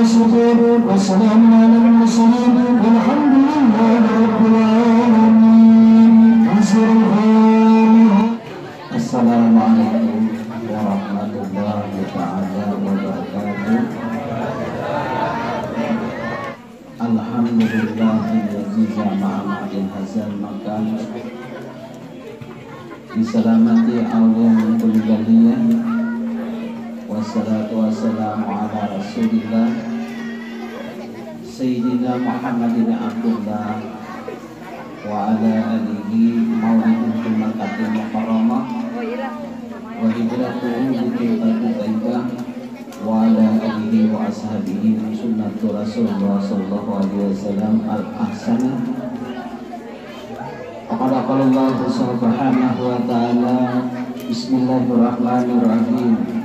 يصفون وسلام على المرسلين والحمد لله رب العالمين. Assalamualaikum warahmatullahi taala wabarakatuh. Alhamdulillahilladzi jama'a min hadzal makan bisalamati awliya min kulli baliyah. Wassalatu wassalamu ala rasulillah Sayyidina Muhammadin Abdullah wa ala alihi maulidin kumakatin mukarramah wa hijratuhu bikitabu taibah wa ala alihi wa ashabihi sunnatu rasulullah sallallahu alaihi wasallam al-ahsanah. Qala subhanahu wa ta'ala, bismillahirrahmanirrahim.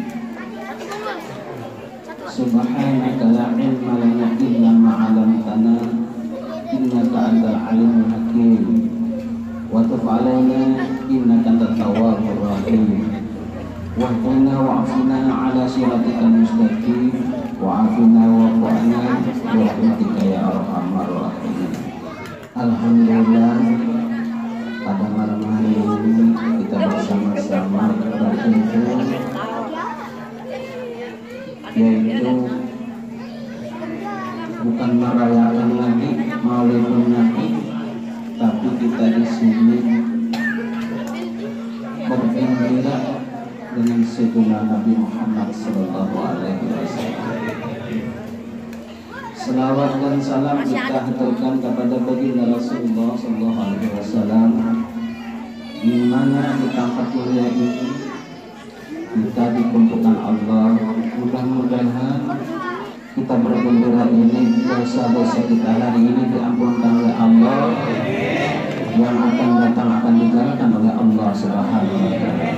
Subhanaka la ilma lana illa ma 'allamtana innaka antal alimul hakim wa tub 'alaina innaka antat tawwabur rahim wahdina wa'afina 'ala siratikal mustaqim wa'afina wa'fu'ana bi rahmatika ya arhamar rahimin. Alhamdulillah, pada malam hari ini kita bersama-sama berkumpul, yaitu bukan merayakan lagi Maulidun Nabi, tapi kita di sini bergembira dengan Sayyidina Nabi Muhammad sallallahu alaihi wasallam. Selawat dan salam kita haturkan kepada baginda Rasulullah sallallahu alaihi wasallam, di mana di tempat mulia ini kita dikumpulkan Allah. Mudah-mudahan kita bergembira ini, dosa-dosa kita hari ini diampunkan oleh Allah, yang akan datang akan dijalankan oleh Allah Subhanahu wa taala.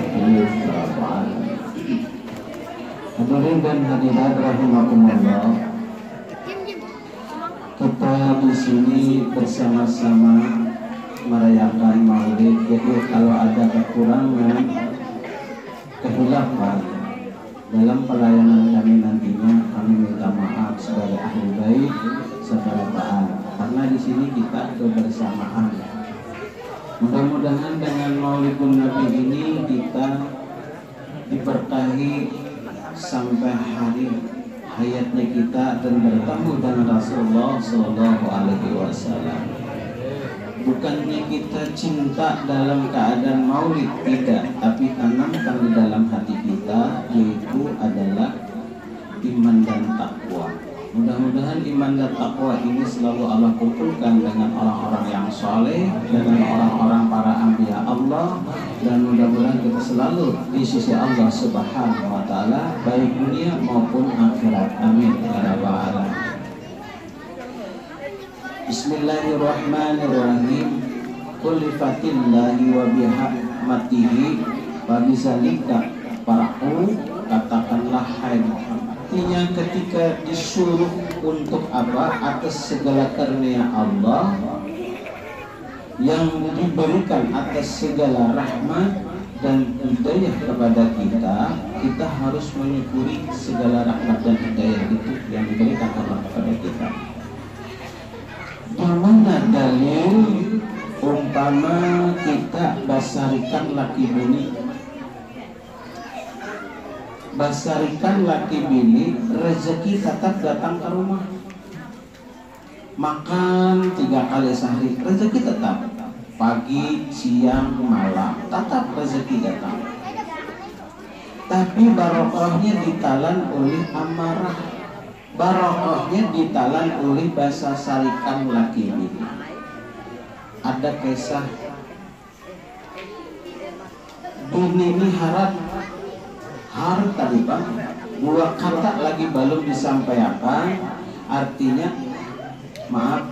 Hadirin dan hadirat rahimakumullah, kita di sini bersama-sama merayakan Maulid. Jadi kalau ada kekurangan, kehilafan dalam pelayanan kami nantinya, kami minta maaf sebagai ahli baik secara taat, karena di sini kita kebersamaan. Mudah-mudahan dengan Maulidun Nabi ini kita diberkahi sampai hari hayatnya kita dan bertemu dengan Rasulullah Sallallahu Alaihi Wasallam. Bukannya kita cinta dalam keadaan maulid, tidak, tapi tanamkan di dalam hati kita, yaitu adalah iman dan takwa. Mudah-mudahan iman dan takwa ini selalu Allah kumpulkan dengan orang-orang yang soleh, dengan orang-orang para anbiya Allah, dan mudah-mudahan kita selalu di sisi Allah Subhanahu wa taala, baik dunia maupun akhirat. Amin ya rabbal alamin. Bismillahirrahmanirrahim. Kulifatillahi wa bihakmatihi wa bizalika farahu. Katakanlah hai Muhammad. Artinya ketika disuruh untuk apa? Atas segala karunia Allah yang diberikan, atas segala rahmat dan hidayah kepada kita, kita harus menyukuri segala rahmat dan hidayah itu yang diberikan Allah kepada kita. Dimana dalil umpama kita basarikan laki bini, basarikan laki bini, rezeki tetap datang ke rumah. Makan 3 kali sehari, rezeki tetap. Pagi, siang, malam, tetap rezeki datang. Tapi barokahnya ditalan oleh amarah, barokahnya ditalan oleh bahasa sarikan laki bini. Ada kisah bini ini harap tadi bang, 2 kata lagi belum disampaikan, artinya maaf,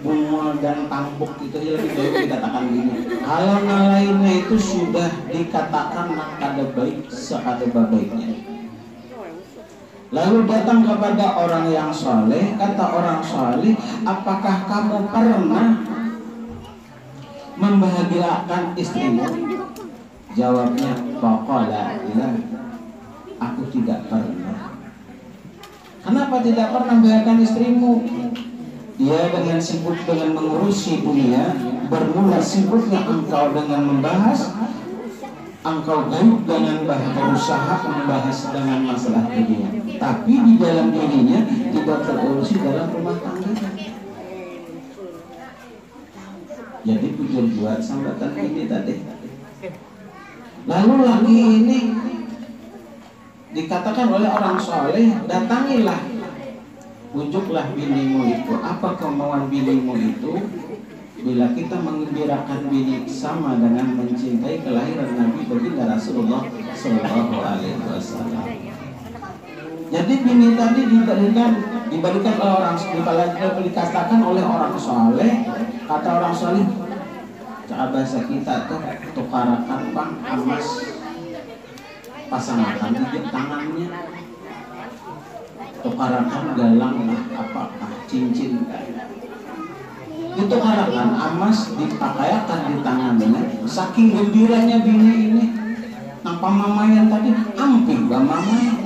bungul dan tambuk itu lebih baik dikatakan gini. Kalau lainnya itu sudah dikatakan kada baik sekada baiknya. Lalu datang kepada orang yang soleh, kata orang soleh, apakah kamu pernah membahagiakan istrimu? Jawabnya, faqala la, aku tidak pernah. Kenapa tidak pernah membahagiakan istrimu? Dia dengan sibuk dengan mengurusi dunia, bermula sibuknya engkau dengan membahas, engkau gaib dengan berusaha membahas dengan masalah dunia. Tapi di dalam dirinya tidak terurusi dalam rumah tangga. Jadi tujuan buat sambatan ini tadi. Lalu lagi ini dikatakan oleh orang soleh, datangilah, ujuklah binimu itu. Apa kemauan binimu itu? Bila kita mengembirakan bini sama dengan mencintai kelahiran Nabi baginda Rasulullah Sallallahu Alaihi Wasallam. Jadi bini tadi diberikan oleh orang, dikatakan oleh orang soleh, kata orang soleh, cara bahasa kita tuh tukarakan bang emas pasangkan di tangannya, tukarakan galang apakah cincin, ditukarakan emas dipakaikan di tangannya. Saking gembiranya bini ini, nampak mamayan tadi amping bang mamay.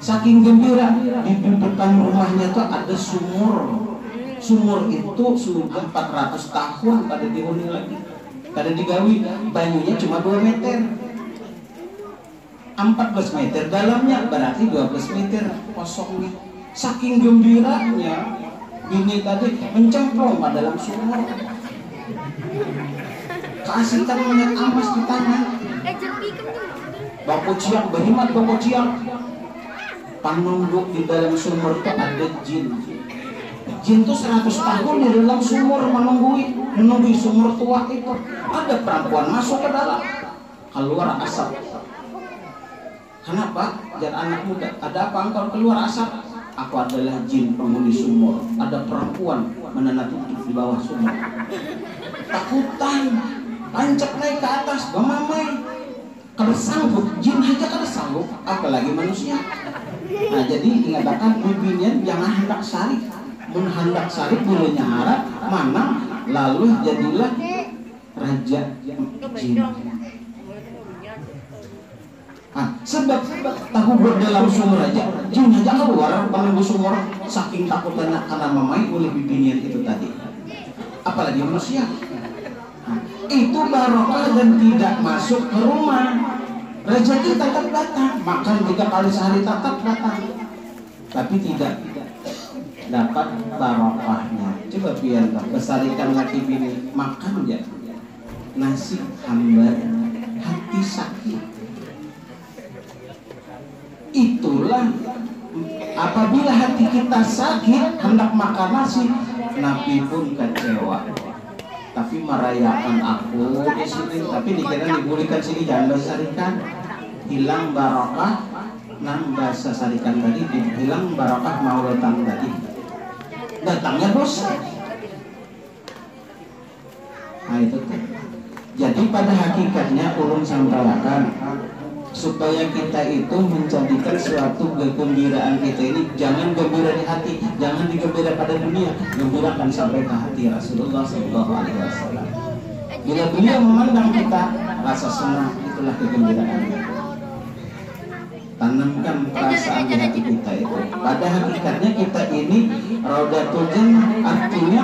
Saking gembira, di depan rumahnya tuh ada sumur. Sumur itu sudah 400 tahun kada dihuni lagi, kada digawi, banyunya cuma 2 meter, 14 meter dalamnya, berarti 12 meter kosongnya. Saking gembiranya bini tadi mencemplung pada dalam sumur, keasikan melihat emas di tangan. Bako ciak, berhimat bako ciak. Panunduk di dalam sumur itu ada jin. Jin itu 100 tahun di dalam sumur menunggu sumur tua itu. Ada perempuan masuk ke dalam, keluar asap. Kenapa? Jangan anak muda. Ada apa engkau keluar asap? Aku adalah jin penghuni sumur. Ada perempuan menenat tutup di bawah sumur. Takutan, pancak naik ke atas, bamamai. Kalau sanggup, jin aja kada sanggup, apalagi manusia. Nah jadi dikatakan bibinya jangan hendak sarik, menghendak sarik bulunya harap mana, lalu jadilah raja jin. Sebab tahu berdalam sumur aja, jin aja keluar penunggu sumur saking takutnya karena mamai oleh bibinya itu tadi. Apalagi manusia. Itu barokah dan tidak masuk ke rumah. Rezeki tetap datang, makan 3 kali sehari tetap datang, tapi tidak dapat barokahnya. Coba biar besarkan laki bini makan ya nasi hambar, hati sakit. Itulah apabila hati kita sakit hendak makan nasi, Nabi pun kecewa. Tapi merayakan aku di sini, tapi dikira dibulihkan sini jangan besarkan, hilang barokah. Nang bahasa sarikan tadi hilang barokah mau datang tadi, datangnya dosa. Nah itu tuh. Jadi pada hakikatnya ulun sampaikan supaya kita itu menjadikan suatu kegembiraan kita ini jangan gembira di hati, jangan digembira pada dunia, gembirakan sampai ke hati Rasulullah Sallallahu Alaihi Wasallam. Bila beliau memandang kita rasa senang, itulah kegembiraan. Tanamkan perasaan di hati kita itu. Pada hakikatnya kita ini Raudatul Jannah, artinya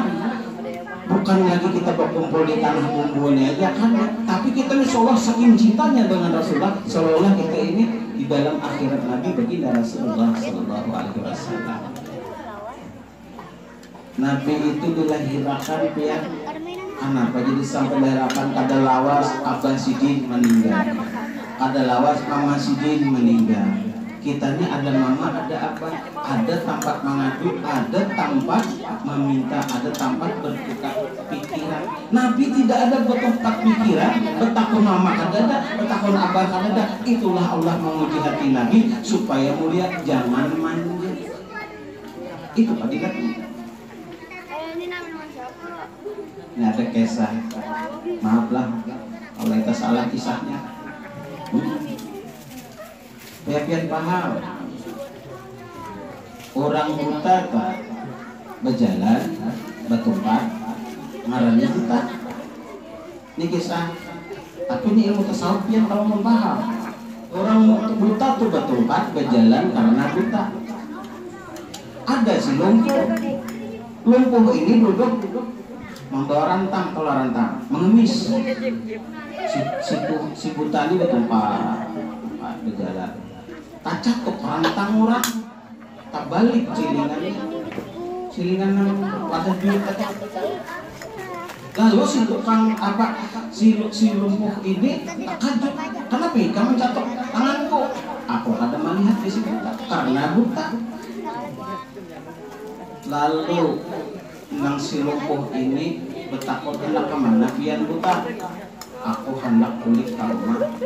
bukan lagi kita berkumpul di tanah bumbunya aja kan, tapi kita ini seolah saking cintanya dengan Rasulullah, seolah kita ini di dalam akhirat Nabi baginda Rasulullah Sallallahu Alaihi Wasallam. Nabi itu dilahirkan pihak anak, jadi sampai dilahirkan kada lawas Abah Sidin meninggal, kada lawas Mama Sidin meninggal. Kita ini ada mama, ada apa, ada tempat mengadu, ada tempat meminta, ada tempat bertukar pikiran. Nabi tidak ada bertukar pikiran, bertakun mama kada, bertakun abah kada. Itulah Allah menguji hati Nabi supaya mulia, jangan manja. Itu fadilatnya. Ini ada kisah, maaflah kalau kita salah kisahnya. Biar paham. Orang buta tak berjalan, bertumpat, marahnya buta. Ini kisah. Tapi ini ilmu tasawuf yang kalau mau paham. Orang buta tuh bertumpat, berjalan karena buta. ada si lumpuh. Lumpuh ini duduk membawa rantang, kalau rantang mengemis. Si buta ini bertempat gejala. Kacat ke rantang orang, tak balik cilingan wadah duit kata. Lalu si tukang si lumpuh ini takjub, kenapa kamu jatuh tanganku? Aku ada melihat di sini karena buta. Lalu nang si lumpuh ini bertakut hendak kemana pian buta. Aku hendak kulik ke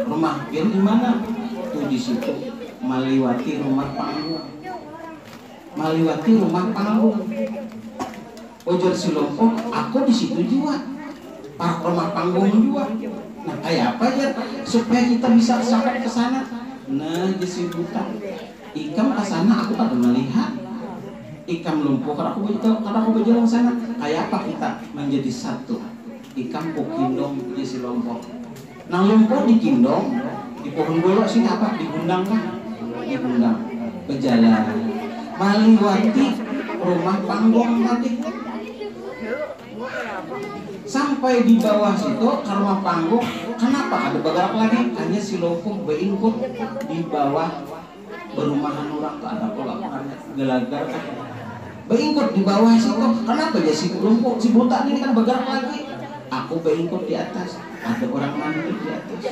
rumah pian di mana? Tuh di situ meliwati rumah panggung. Ujar si lumpuh, aku di situ juga. Pak rumah panggung juga. Nah kayak apa ya supaya kita bisa sampai ke sana? Nah di si buta, ikam ke sana aku pada melihat. Ikam lumpuh karena aku berjalan sana. Kayak apa kita menjadi satu? Ikam pukindong di si lumpuh. Nang lumpuh di kindong, di pohon golok sini apa? Digundang kan? Digundang. Berjalan. Meliwati rumah panggung tadi. Sampai di bawah situ ke rumah panggung. Kenapa ada bergerak lagi? Hanya si lumpuh beingkut di bawah berumahan orang tuh ada pola gelagar kan. Beingkut di bawah situ. Kenapa ya si lumpuh si buta ini kan bergerak lagi? Aku beingkut di atas. Ada orang mandi di atas.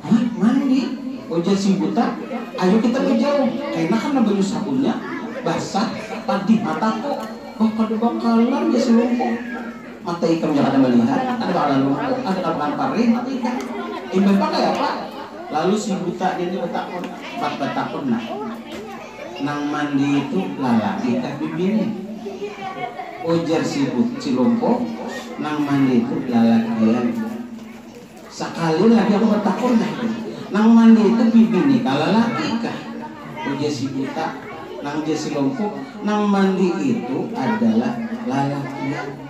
Hah? Mandi? Ujar si buta, ayo kita menjauh. Karena kan baju sabunnya basah tadi mataku. Bakalan ya si lumpuh. Mata ikan yang ada melihat, ada bakalan lumpuh, ada bakalan paring, mata ikan. Ini pakai apa? Lalu si buta ini bertakun nah. Nang mandi itu lalaki kah bibini? Ujar si lumpuh, nang mandi itu lalakian. Sekali lagi aku bertakun nah. Nang mandi itu bibini kah lalaki kah? Ujar si buta, nang si lumpuh, nang mandi itu adalah lalakian.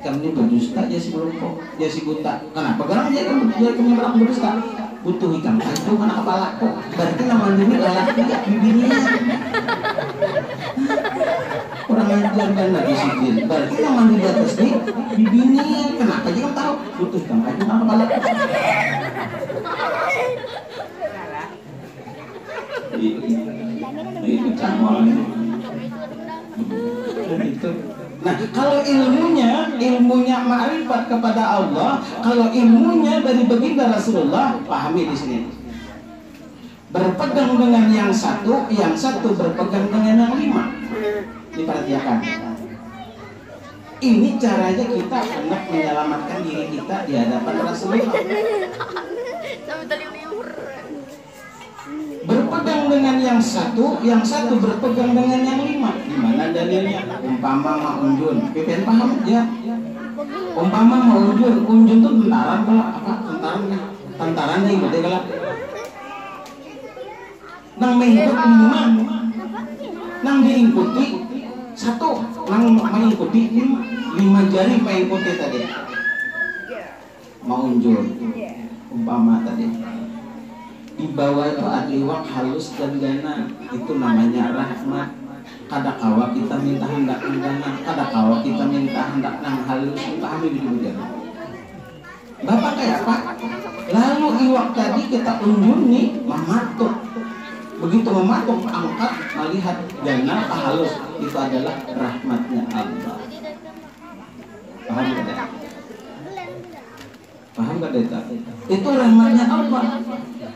Ikan ini berdusta ya si lumpuh, ya si buta. Kenapa? Karena dia belakang berdusta. Butuh ikan itu karena kepala kok. Berarti nama ini lelaki ya bibinya. Kurang ajar kan lagi sikit. Berarti nama di atas nih bibinya. Kenapa dia tahu? Butuh ikan itu karena kepala kok. Itu cangol itu. Nah, kalau ilmunya ma'rifat kepada Allah, kalau ilmunya dari baginda Rasulullah, pahami di sini. Berpegang dengan yang satu berpegang dengan yang 5. Diperhatikan. Ini caranya kita hendak menyelamatkan diri kita di hadapan Rasulullah. Berpegang dengan yang satu berpegang dengan yang 5. Gimana dalilnya? Umpama ma'unjun, pipian paham ya? Umpama ma'unjun, unjun itu tentaran kalau apa? Tentaran nih, berarti kalau nang mengikut 5, nang diikuti 1, nang mengikuti 5 jari mengikuti tadi. Ma'unjun, umpama tadi. Di bawah itu ada iwak halus dan gana, itu namanya rahmat. Kadakawa kita minta hendak gana, kadakawa kita minta hendak nang halus. Pahami gitu. Bapak kayak apa? Lalu iwak tadi kita unjun nih mematuk. Begitu mematuk angkat melihat gana halus, itu adalah rahmatnya Allah. Paham tidak? Paham gak Deta? Itu rahmatnya Allah.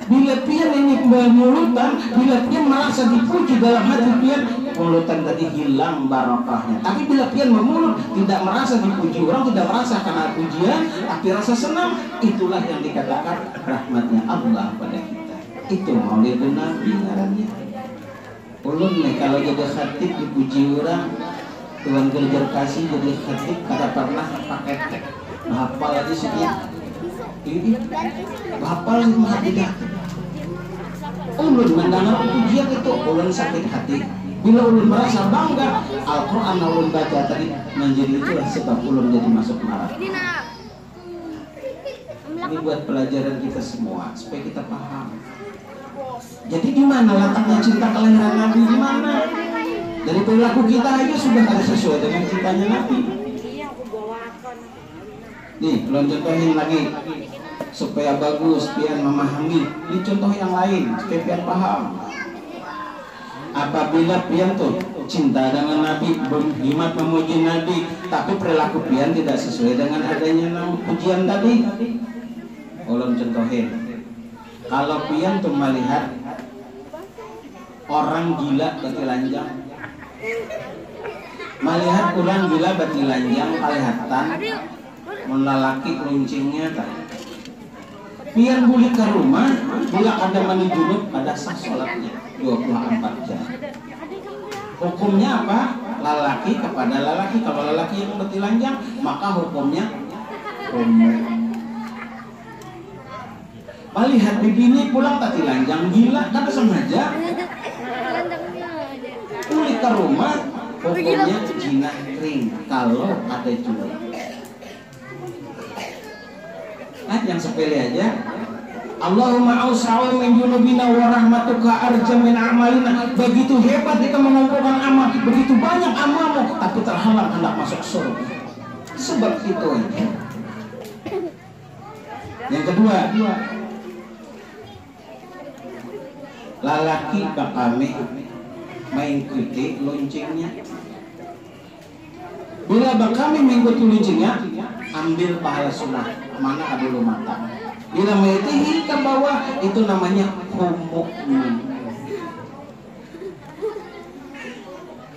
Bila pian ini bermulutan, bila pian merasa dipuji dalam hati pian, mulutan tadi hilang barokahnya. Tapi bila pian memulut, tidak merasa dipuji orang, tidak merasa karena pujian, tapi rasa senang, itulah yang dikatakan rahmatnya Allah pada kita. Itu maulidun Nabi ngarannya. Ulun nih kalau jadi khatib dipuji orang, Tuhan gerjar kasih jadi khatib kada pernah pakai tek. Hafal aja sih ini hafal semua tidak. Ulun mendengar pujian itu ulun sakit hati. Bila ulun merasa bangga, Al-Quran ulun baca tadi menjadi itulah sebab ulun jadi masuk marah. Ini buat pelajaran kita semua supaya kita paham. Jadi di mana letaknya cinta kelahiran Nabi? Di mana? Dari perilaku kita aja sudah ada sesuai dengan cintanya Nabi. Nih, belum contohin lagi supaya bagus, pian memahami. Ini contoh yang lain, supaya pian paham. Apabila pian tuh cinta dengan Nabi, berkhidmat memuji Nabi, tapi perilaku pian tidak sesuai dengan adanya pujian tadi. Ulun contohin. Kalau pian tuh melihat orang gila batilanjang, melihat orang gila batilanjang kelihatan melalaki runcingnya tak. Pian balik ke rumah, bila ada mandi junub, ada sah sholatnya 24 jam. Hukumnya apa? Lalaki kepada lalaki. Kalau lalaki yang batilanjang, maka hukumnya melihat bibini pulang tati lanjang gila, kata sengaja pulik ke rumah, hukumnya jinah kering kalau ada junub. Nah, yang sepele aja. Allahumma ausa'a min junubina wa rahmatuka arja min amalina. Begitu hebat kita mengumpulkan amal, begitu banyak amalmu, tapi terhalang hendak masuk surga. Sebab itu aja. Yang kedua, lalaki bakame mengikuti loncengnya. Bila bakame mengikuti loncengnya, ambil pahala sunnah. Mana ada dulu mata. Bila mengikuti ke bawah, itu namanya mukmin.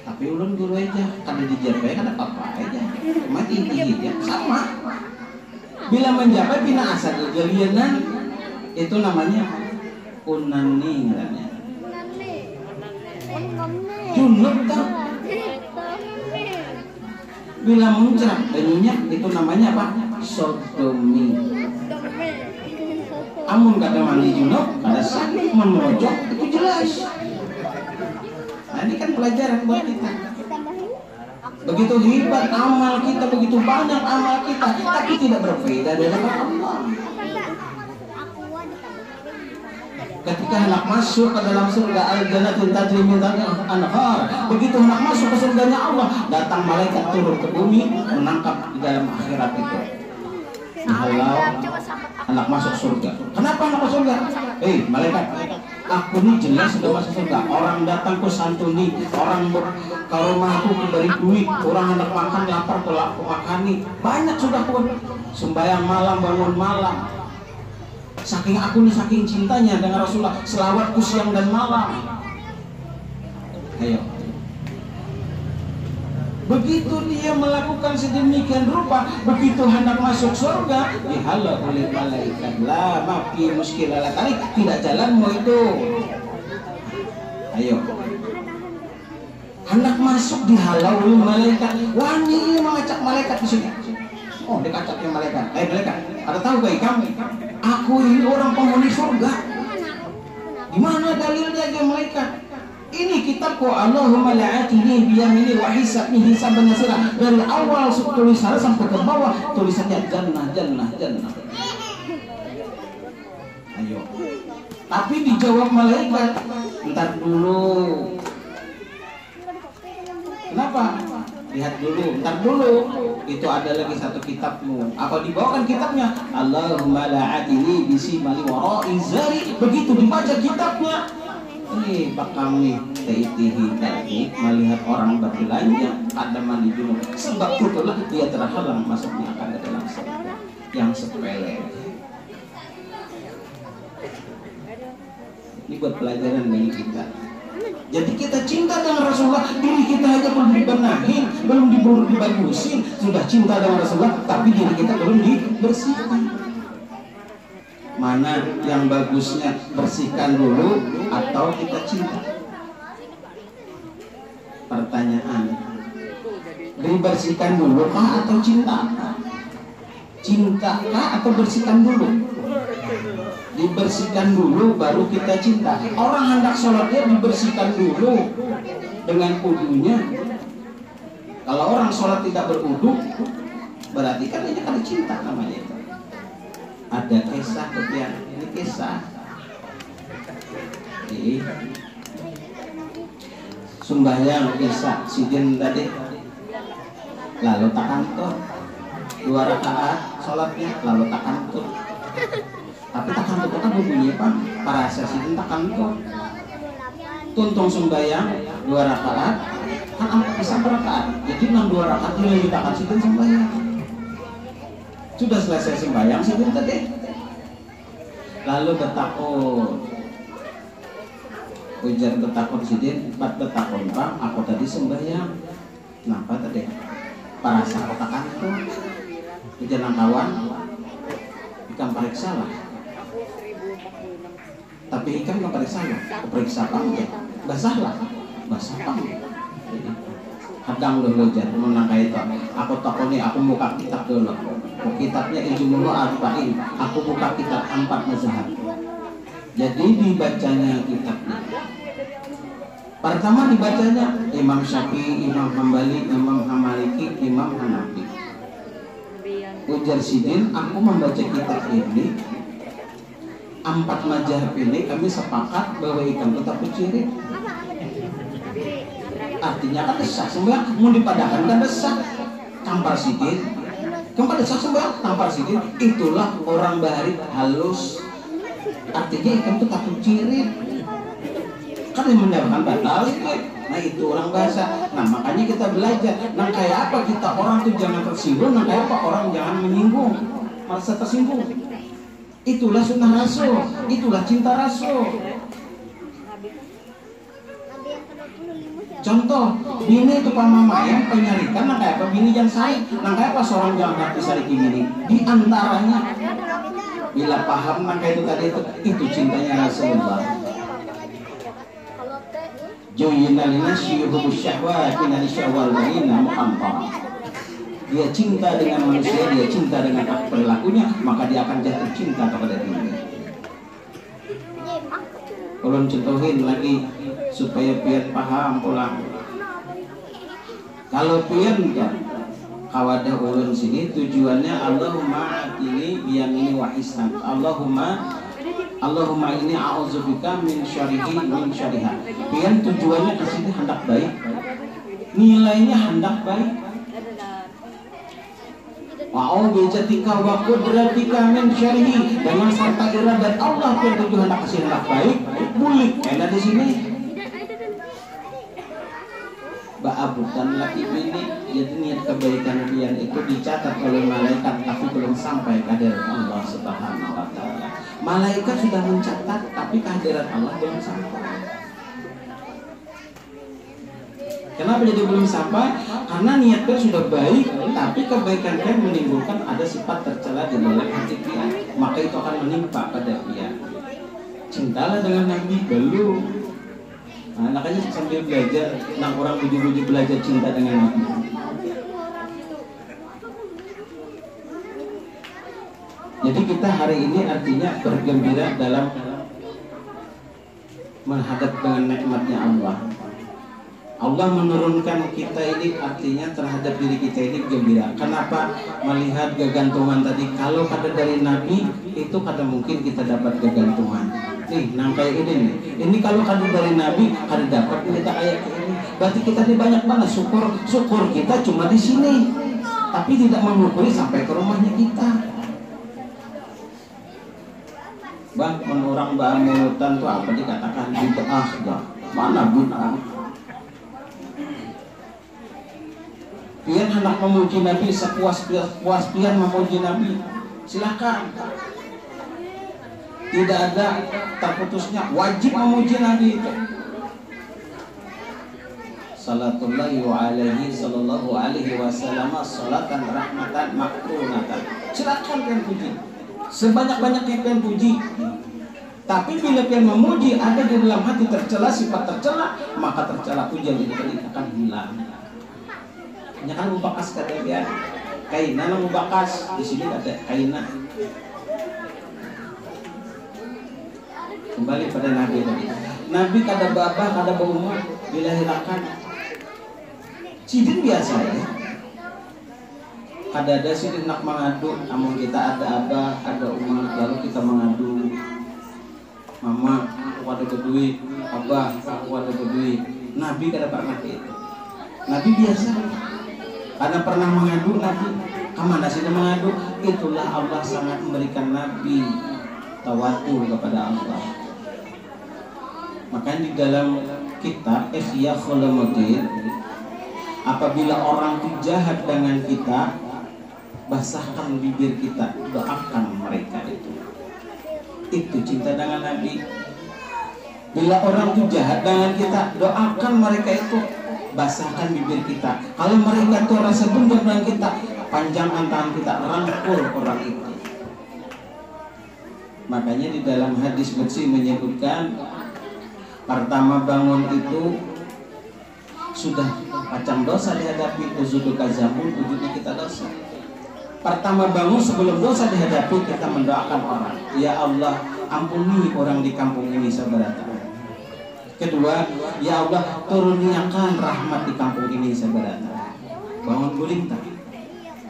Tapi ulun dulu aja, kada dijabai kada apa aja. Mati ya sama. Bila menjabai bina asal jalianan, itu namanya unani ngarannya. Junub tak. Bila muncrat banyunya, itu namanya apa? Sodomi. Amun kada mandi junub, kada sakit menojok, itu jelas. Nah, ini kan pelajaran buat kita. Begitu hebat amal kita, begitu banyak amal kita, tapi tidak berbeda dengan Allah. Ketika hendak masuk ke dalam surga al-jannatin tajri min tahtiha al-anhar, begitu hendak masuk ke surganya Allah, datang malaikat turun ke bumi menangkap di dalam akhirat itu. Kalau hendak masuk surga, kenapa hendak masuk surga? Malaikat, aku ini jelas sudah masuk surga. Orang datang ku santuni, orang ke rumahku ku beri duit, orang hendak makan lapar ku makani. Banyak sudah ku sembahyang malam, bangun malam. Saking aku nih saking cintanya dengan Rasulullah, selawatku siang dan malam. Ayo. Begitu dia melakukan sedemikian rupa, begitu hendak masuk surga, dihalau oleh malaikat. La mafi muskilah tadi tidak jalanmu itu. Ayo. Hendak masuk dihalau oleh malaikat. Wani mengacak malaikat di sini. Oh, dikacaknya malaikat. Malaikat, ada tahu gak kamu? Aku ini orang penghuni surga. Di mana dalilnya dia malaikat? Ini kitabku Allahumma la'atini biyamini wa hisabni hisaban yasira. Dari awal tulisannya sampai ke bawah tulisannya jannah, jannah, jannah. Ayo. Tapi dijawab malaikat, entar dulu. Kenapa? Lihat dulu, entar dulu. Itu ada lagi satu kitabmu. Apa dibawakan kitabnya? Allahumma la'atini bisimali wara'i zari. Begitu dibaca kitabnya. Ini Pak kami taitihi tadi melihat orang berbelanja ada mandi junub. Sebab itulah dia terhalang masuknya akan ke dalam surga. Yang sepele. Ini buat pelajaran bagi kita. Jadi kita cinta dengan Rasulullah, diri kita aja belum dibenahin, belum dibagusin, sudah cinta dengan Rasulullah, tapi diri kita belum dibersihkan. Mana yang bagusnya, bersihkan dulu atau kita cinta? Pertanyaan, dibersihkan dulu kah atau cinta? Cinta kah atau bersihkan dulu? Dibersihkan dulu baru kita cinta. Orang hendak sholatnya dibersihkan dulu dengan wudunya. Kalau orang sholat tidak berwudu, berarti kan ini kan cinta namanya. Ada kisah kebiasaan, ini kisah. sembahyang isya sidin tadi, lalu tak kantor 2 rakaat sholatnya, lalu tak kantor. Tapi tak kantor itu kan bunyi apa? Para sidin tak kantor. Tuntung sembahyang 2 rakaat kan bisa berakaat, jadi 2 rakaat nilai tak sidin sembahyang. Sudah selesai sembahyang sidin tadi, lalu bertakun. Ujar bertakun sidin, 4 bertakun bang, aku tadi sembahyang. Kenapa tadi? Para sakotakan itu ujar kawan, ikan periksa lah. Tapi ikan nggak periksa lah, periksa bang ya, basah lah, basah bang. Kadang dulu ujar menangkai itu. Aku takoni, aku buka kitab dulu. Kitabnya Ijmul Arba'in. Aku buka kitab 4 mazhab. Jadi dibacanya kitabnya. Pertama dibacanya Imam Syafi'i, Imam Hambali, Imam Maliki, Imam Hanafi. Ujar sidin, aku membaca kitab ini 4 mazhab ini kami sepakat bahwa ikan tetap berciri. Artinya kan desah sembahyang, mau dipadahkan kan desah. Tampar sidin, keempat desah sembahyang, tampar sidin. Itulah orang bahari halus. Artinya ikan itu takut cirit, kan yang menyebabkan batal itu. Nah itu orang bahasa. Nah makanya kita belajar. Nah kayak apa kita orang tuh jangan tersinggung. Nah kayak apa orang jangan menyinggung, merasa tersinggung. Itulah sunnah Rasul, itulah cinta Rasul. Contoh, bini itu pamama yang penyarikan. Nah kayak apa bini yang saik. Nah kayak apa seorang jangan hati sariki bini. Di antaranya bila paham maka itu tadi itu cintanya Rasulullah. Joyina lina syuhub syahwati nani syawal baina muhammad. Dia cinta dengan manusia, dia cinta dengan perilakunya, maka dia akan jatuh cinta kepada dirinya. Ulun contohin lagi supaya pian paham pulang. Kalau pian kan kawadah ulun sini tujuannya Allahumma atini biyamini wa ihsan. Allahumma ini a'udzubika min syarihi min syariha. Pian tujuannya ke sini hendak baik. Nilainya hendak baik. Wa'udzubijatika wa qudratika min syarihi. Dengan serta iradat Allah pian tujuan hendak kasih hendak baik. Bulik enak di sini. Baabutan laki bini, jadi niat kebaikan pian itu dicatat oleh malaikat tapi belum sampai kehadirat Allah Subhanahu wa taala. Malaikat sudah mencatat tapi kehadirat Allah belum sampai. Kenapa jadi belum sampai? Karena niatnya sudah baik tapi kebaikan pian menimbulkan ada sifat tercela di dalam hati pian, maka itu akan menimpa pada pian. Cintalah dengan Nabi belum. Nah, makanya sambil belajar, orang buji-buji belajar cinta dengan Nabi. Jadi kita hari ini artinya bergembira dalam menghadap dengan nikmatnya Allah. Allah menurunkan kita ini artinya terhadap diri kita ini gembira. Kenapa? Melihat kegantungan tadi. Kalau kada dari Nabi itu kada mungkin kita dapat kegantungan. Nih, nang kayak ini nih. Ini kalau kada dari Nabi kada dapat kita kayak ini. Berarti kita ini banyak banget syukur kita cuma di sini. Tapi tidak mengumpuli sampai ke rumahnya kita. Bang, orang bahamutan tuh apa dikatakan bid'ah, bang? Mana bid'ah? Pian hendak memuji Nabi sepuas pian memuji Nabi, silakan. Tidak ada terputusnya, wajib memuji Nabi itu. Salatullahi alaihi sallallahu alaihi wasallam salatan rahmatan makrunatan. Silakan pian puji, sebanyak-banyak yang pian puji. Tapi bila pian memuji ada di dalam hati tercela, sifat tercela, maka tercela pujian itu akan hilang. Hanya kan mubakas kata dia, kaina nang mubakas di sini ada kaina. Kembali pada Nabi tadi. Nabi kada babah, kada berumah dilahirkan. Sidin biasa ya. Kada ada sidin nak mengadu, namun kita ada abah, ada umah, lalu kita mengadu. Mama, aku ada duit, abah, aku ada duit. Nabi kada pernah itu. Nabi biasa. Karena pernah mengadu Nabi. Kemana sih dia mengadu? Itulah Allah sangat memberikan Nabi tawadu kepada Allah. Makanya di dalam kitab Ihya Ulumuddin, apabila orang itu jahat dengan kita, basahkan bibir kita, doakan mereka itu. Itu cinta dengan Nabi. Bila orang itu jahat dengan kita, doakan mereka itu, basahkan bibir kita. Kalau mereka itu rasa dendam dengan kita, panjangkan tangan kita, rangkul orang itu. Makanya di dalam hadis qudsi menyebutkan, pertama bangun itu sudah macam dosa dihadapi, uzudu kazamun, wujudnya kita dosa. Pertama bangun sebelum dosa dihadapi, kita mendoakan orang, ya Allah ampuni orang di kampung ini seberata. Kedua, ya Allah turuniakan rahmat di kampung ini seberata. Bangun guling tak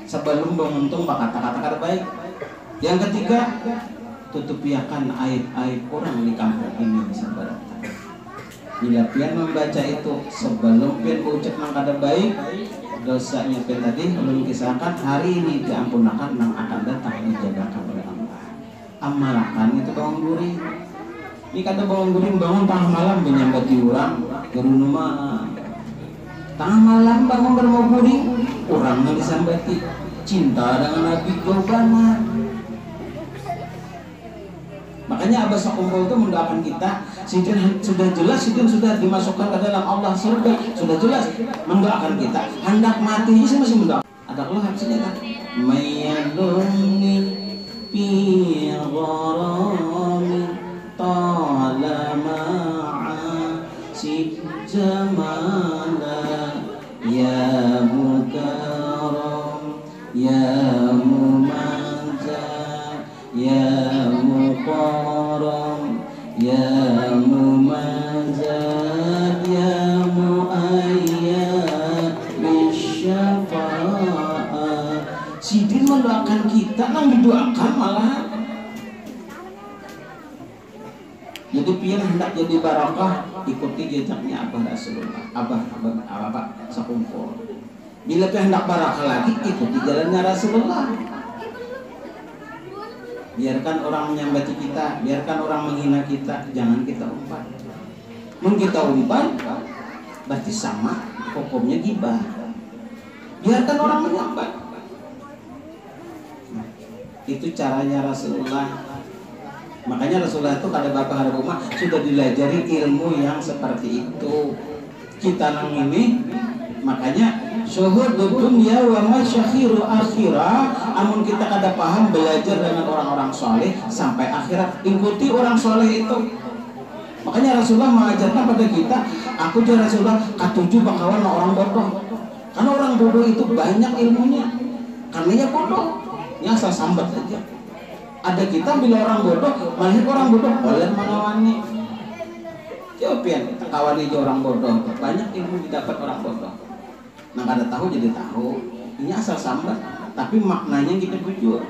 sebelum bangun tumpah kata-kata baik. Yang ketiga, tutupiakan aib-aib orang di kampung ini seberata. Bila pian membaca itu sebelum pian berucap nang kada baik, dosanya pian tadi belum kisahkan hari ini diampunakan nang akan datang dijabakan oleh Allah. Amalkan itu bangun guring. Ini kata bangun guring, bangun tengah malam menyambati orang gerunu mah. Tengah malam bangun bermau guring, orang nggak disambati. Cinta dengan Nabi banget. Makanya Abah Sakumpul itu mendoakan kita, sidin sudah jelas, sidin sudah dimasukkan ke dalam Allah surga, sudah jelas mendoakan kita. Hendak mati sih masih mendoakan. Ada Allah habisnya kan? Mayaduni fi gharami talama'a si jamala ya mukaram ya mumanza ya muqaram ya mumanza ya muayyad bisyafa'ah. Sidin mendoakan kita, nang didoakan malah. Jadi pian hendak jadi barakah, ikuti jejaknya Abah Rasulullah, Abah Sakumpul. Bila pian hendak barakah lagi, ikuti jalannya Rasulullah. Biarkan orang menyambati kita, biarkan orang menghina kita, jangan kita umpan. Kita umpan, berarti sama hukumnya gibah. Biarkan orang menyambat. Nah, itu caranya Rasulullah. Makanya Rasulullah itu kada bapak kada rumah sudah dilajari ilmu yang seperti itu. Kita nang ini, makanya syuhudud dunya wa masyakhiru akhirah. Amun kita kada paham, belajar dengan orang-orang soleh sampai akhirat, ikuti orang soleh itu. Makanya Rasulullah mengajarkan pada kita, aku juga Rasulullah katuju bakawan orang bodoh. Karena orang bodoh itu banyak ilmunya, karenanya bodoh, ya asal sambat aja. Ada kita bila orang bodoh, melihat orang bodoh, boleh mengawani. Jawabian, kawani orang bodoh, banyak ilmu didapat orang bodoh. Nah kada tahu jadi tahu, ini asal sambat, tapi maknanya kita jujur.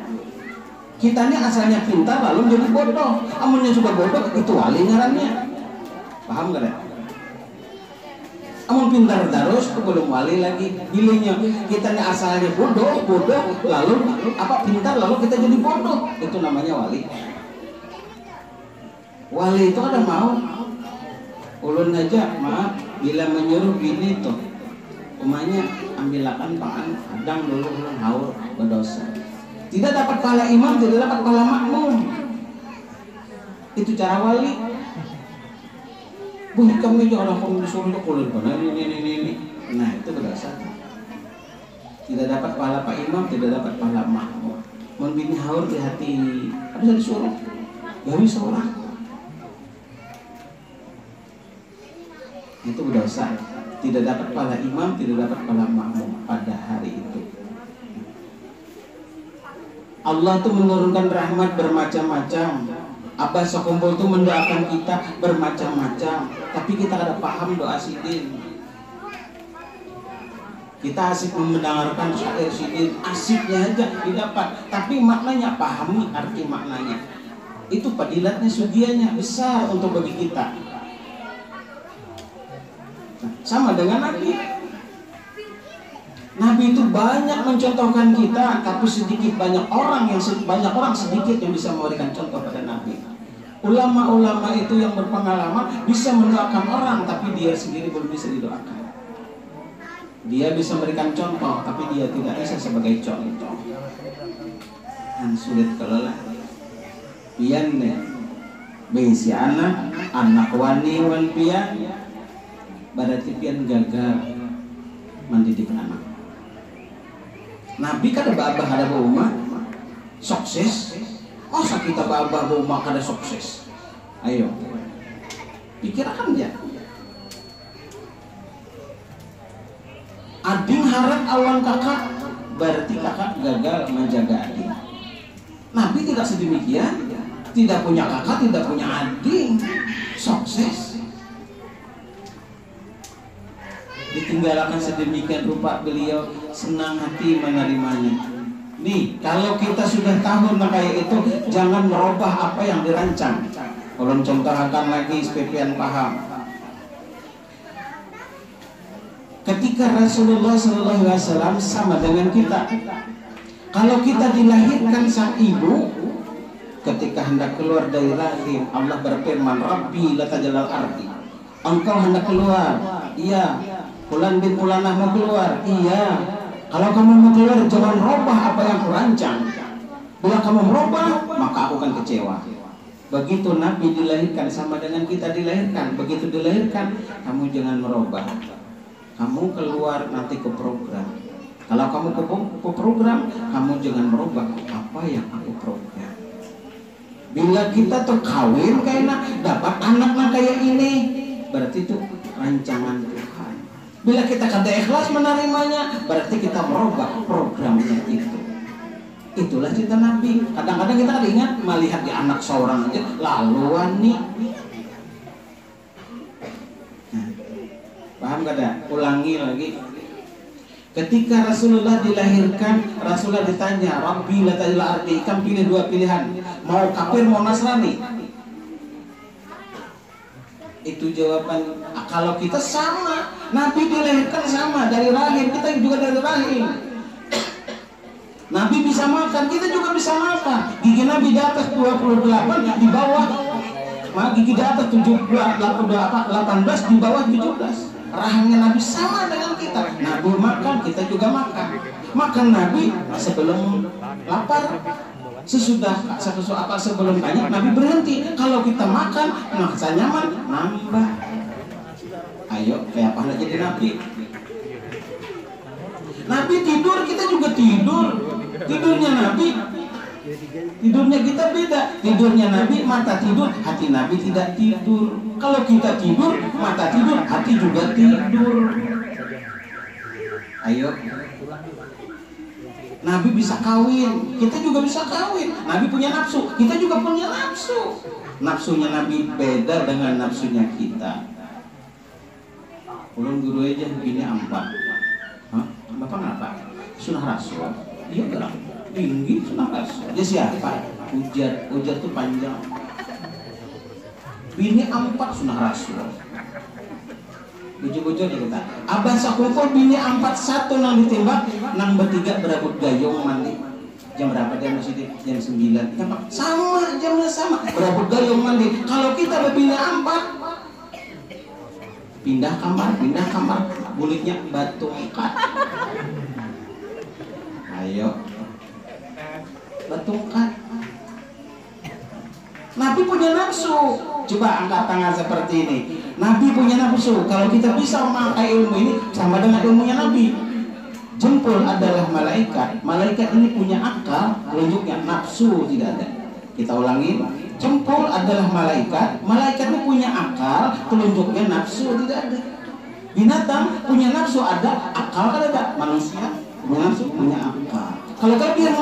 Kita ini asalnya pintar lalu jadi bodoh. Amunnya sudah bodoh, itu wali ngarannya. Paham gak ya? Amun pintar terus, itu belum wali lagi. Bilingnya kita ini asalnya bodoh, lalu apa pintar lalu kita jadi bodoh, itu namanya wali. Wali itu ada mau ulun aja, maaf bila menyuruh gini tuh, umanya ambilakan pangan kadang dulu ulun haur berdosa. Tidak dapat pahala imam, tidak dapat pahala makmum. Itu cara wali. Bukan kami orang pun disuruh ulun benar ini. Nah itu berdosa. Tidak dapat pahala pak imam, tidak dapat pahala makmum. Membini haur di hati, bisa disuruh, gak bisa orang. Itu berdosa. Tidak dapat pahala imam, tidak dapat pahala makmum pada hari itu. Allah itu menurunkan rahmat bermacam-macam. Abah Sakumpul itu mendoakan kita bermacam-macam, tapi kita ada paham doa sidin. Kita asik mendengarkan syair sidin, asiknya aja didapat, tapi maknanya pahami arti maknanya. Itu padilatnya, sugianya besar untuk bagi kita. Nah, sama dengan Nabi. Nabi itu banyak mencontohkan kita, tapi sedikit banyak orang sedikit yang bisa memberikan contoh pada Nabi. Ulama-ulama itu yang berpengalaman bisa mendoakan orang, tapi dia sendiri belum bisa didoakan. Dia bisa memberikan contoh, tapi dia tidak bisa sebagai contoh. Dan sulit kelola. Pian nih, besi anak wani wal pian, berarti pian gagal mendidik anak. Nabi kada babah ada rumah sukses. Masa kita babah rumah kada sukses? Ayo, pikirkan dia. Ading harap awan kakak, berarti kakak gagal menjaga adik. Nabi tidak sedemikian, tidak punya kakak, tidak punya adik, sukses. Ditinggalkan sedemikian rupa, beliau senang hati menerimanya. Nih, kalau kita sudah tahu kayak itu, jangan merubah apa yang dirancang. Kalau contohkan lagi sepian paham. Ketika Rasulullah SAW sama dengan kita. Kalau kita dilahirkan sang ibu, ketika hendak keluar dari rahim, Allah berfirman, Rabbi latajalal ardi. Engkau hendak keluar, iya. Fulan bin Fulanah mau keluar, iya. Kalau kamu mau keluar, jangan robah apa yang kurancang. Bila kamu merubah, maka aku akan kecewa. Begitu Nabi dilahirkan sama dengan kita dilahirkan. Begitu dilahirkan, kamu jangan merubah. Kamu keluar nanti ke program. Kalau kamu ke program, kamu jangan merubah apa yang aku program. Bila kita terkawin kayaknya dapat anak kayak ini, berarti itu rancangan Tuhan. Bila kita kada ikhlas menerimanya, berarti kita merubah programnya itu. Itulah cinta Nabi. Kadang-kadang kita kada ingat melihat di anak seorang aja lalu wani. Nah, paham kada? Ulangi lagi. Ketika Rasulullah dilahirkan, Rasulullah ditanya, Rabbi latajil ardi, kamu pilih dua pilihan, mau kafir mau Nasrani. Itu jawaban. Kalau kita sama, Nabi dilahirkan sama dari rahim, kita juga dari rahim. Nabi bisa makan, kita juga bisa makan. Gigi Nabi di atas 28, di bawah gigi di atas 18, di bawah 17. Rahimnya Nabi sama dengan kita. Nabi makan, kita juga makan. Makan Nabi sebelum lapar, sesudah sebelum banyak Nabi berhenti. Kalau kita makan, merasa nyaman, nambah. Ayo, kayak apa jadi Nabi? Nabi tidur, kita juga tidur. Tidurnya Nabi, tidurnya kita beda. Tidurnya Nabi, mata tidur, hati Nabi tidak tidur. Kalau kita tidur, mata tidur, hati juga tidur. Ayo. Nabi bisa kawin, kita juga bisa kawin. Nabi punya nafsu, kita juga punya nafsu. Nafsunya Nabi beda dengan nafsunya kita. Ulun guru aja begini ampak. Hah? Bapak ngapa? Sunah Rasul. Iya enggak? Tinggi sunah Rasul. Dia siapa? Ujar tuh panjang. Bini ampak sunah Rasul. Bujuk-bujuk dia kata, abah sakumpul bini 41 nang ditembak, nang bertiga berabut gayung mandi. Jam berapa dia masih di jam 9? Sama, jamnya sama. Berabut gayung mandi. Kalau kita berbini 4, pindah kamar, kulitnya batu kat. Ayo, batu kat. Nabi punya nafsu. Coba angkat tangan seperti ini. Nabi punya nafsu. Kalau kita bisa memakai ilmu ini sama dengan ilmunya Nabi. Jempol adalah malaikat. Malaikat ini punya akal, telunjuknya nafsu tidak ada. Kita ulangi. Jempol adalah malaikat. Malaikat ini punya akal, telunjuknya nafsu tidak ada. Binatang punya nafsu ada, akal ada. Manusia punya nafsu, punya akal. Kalau kalian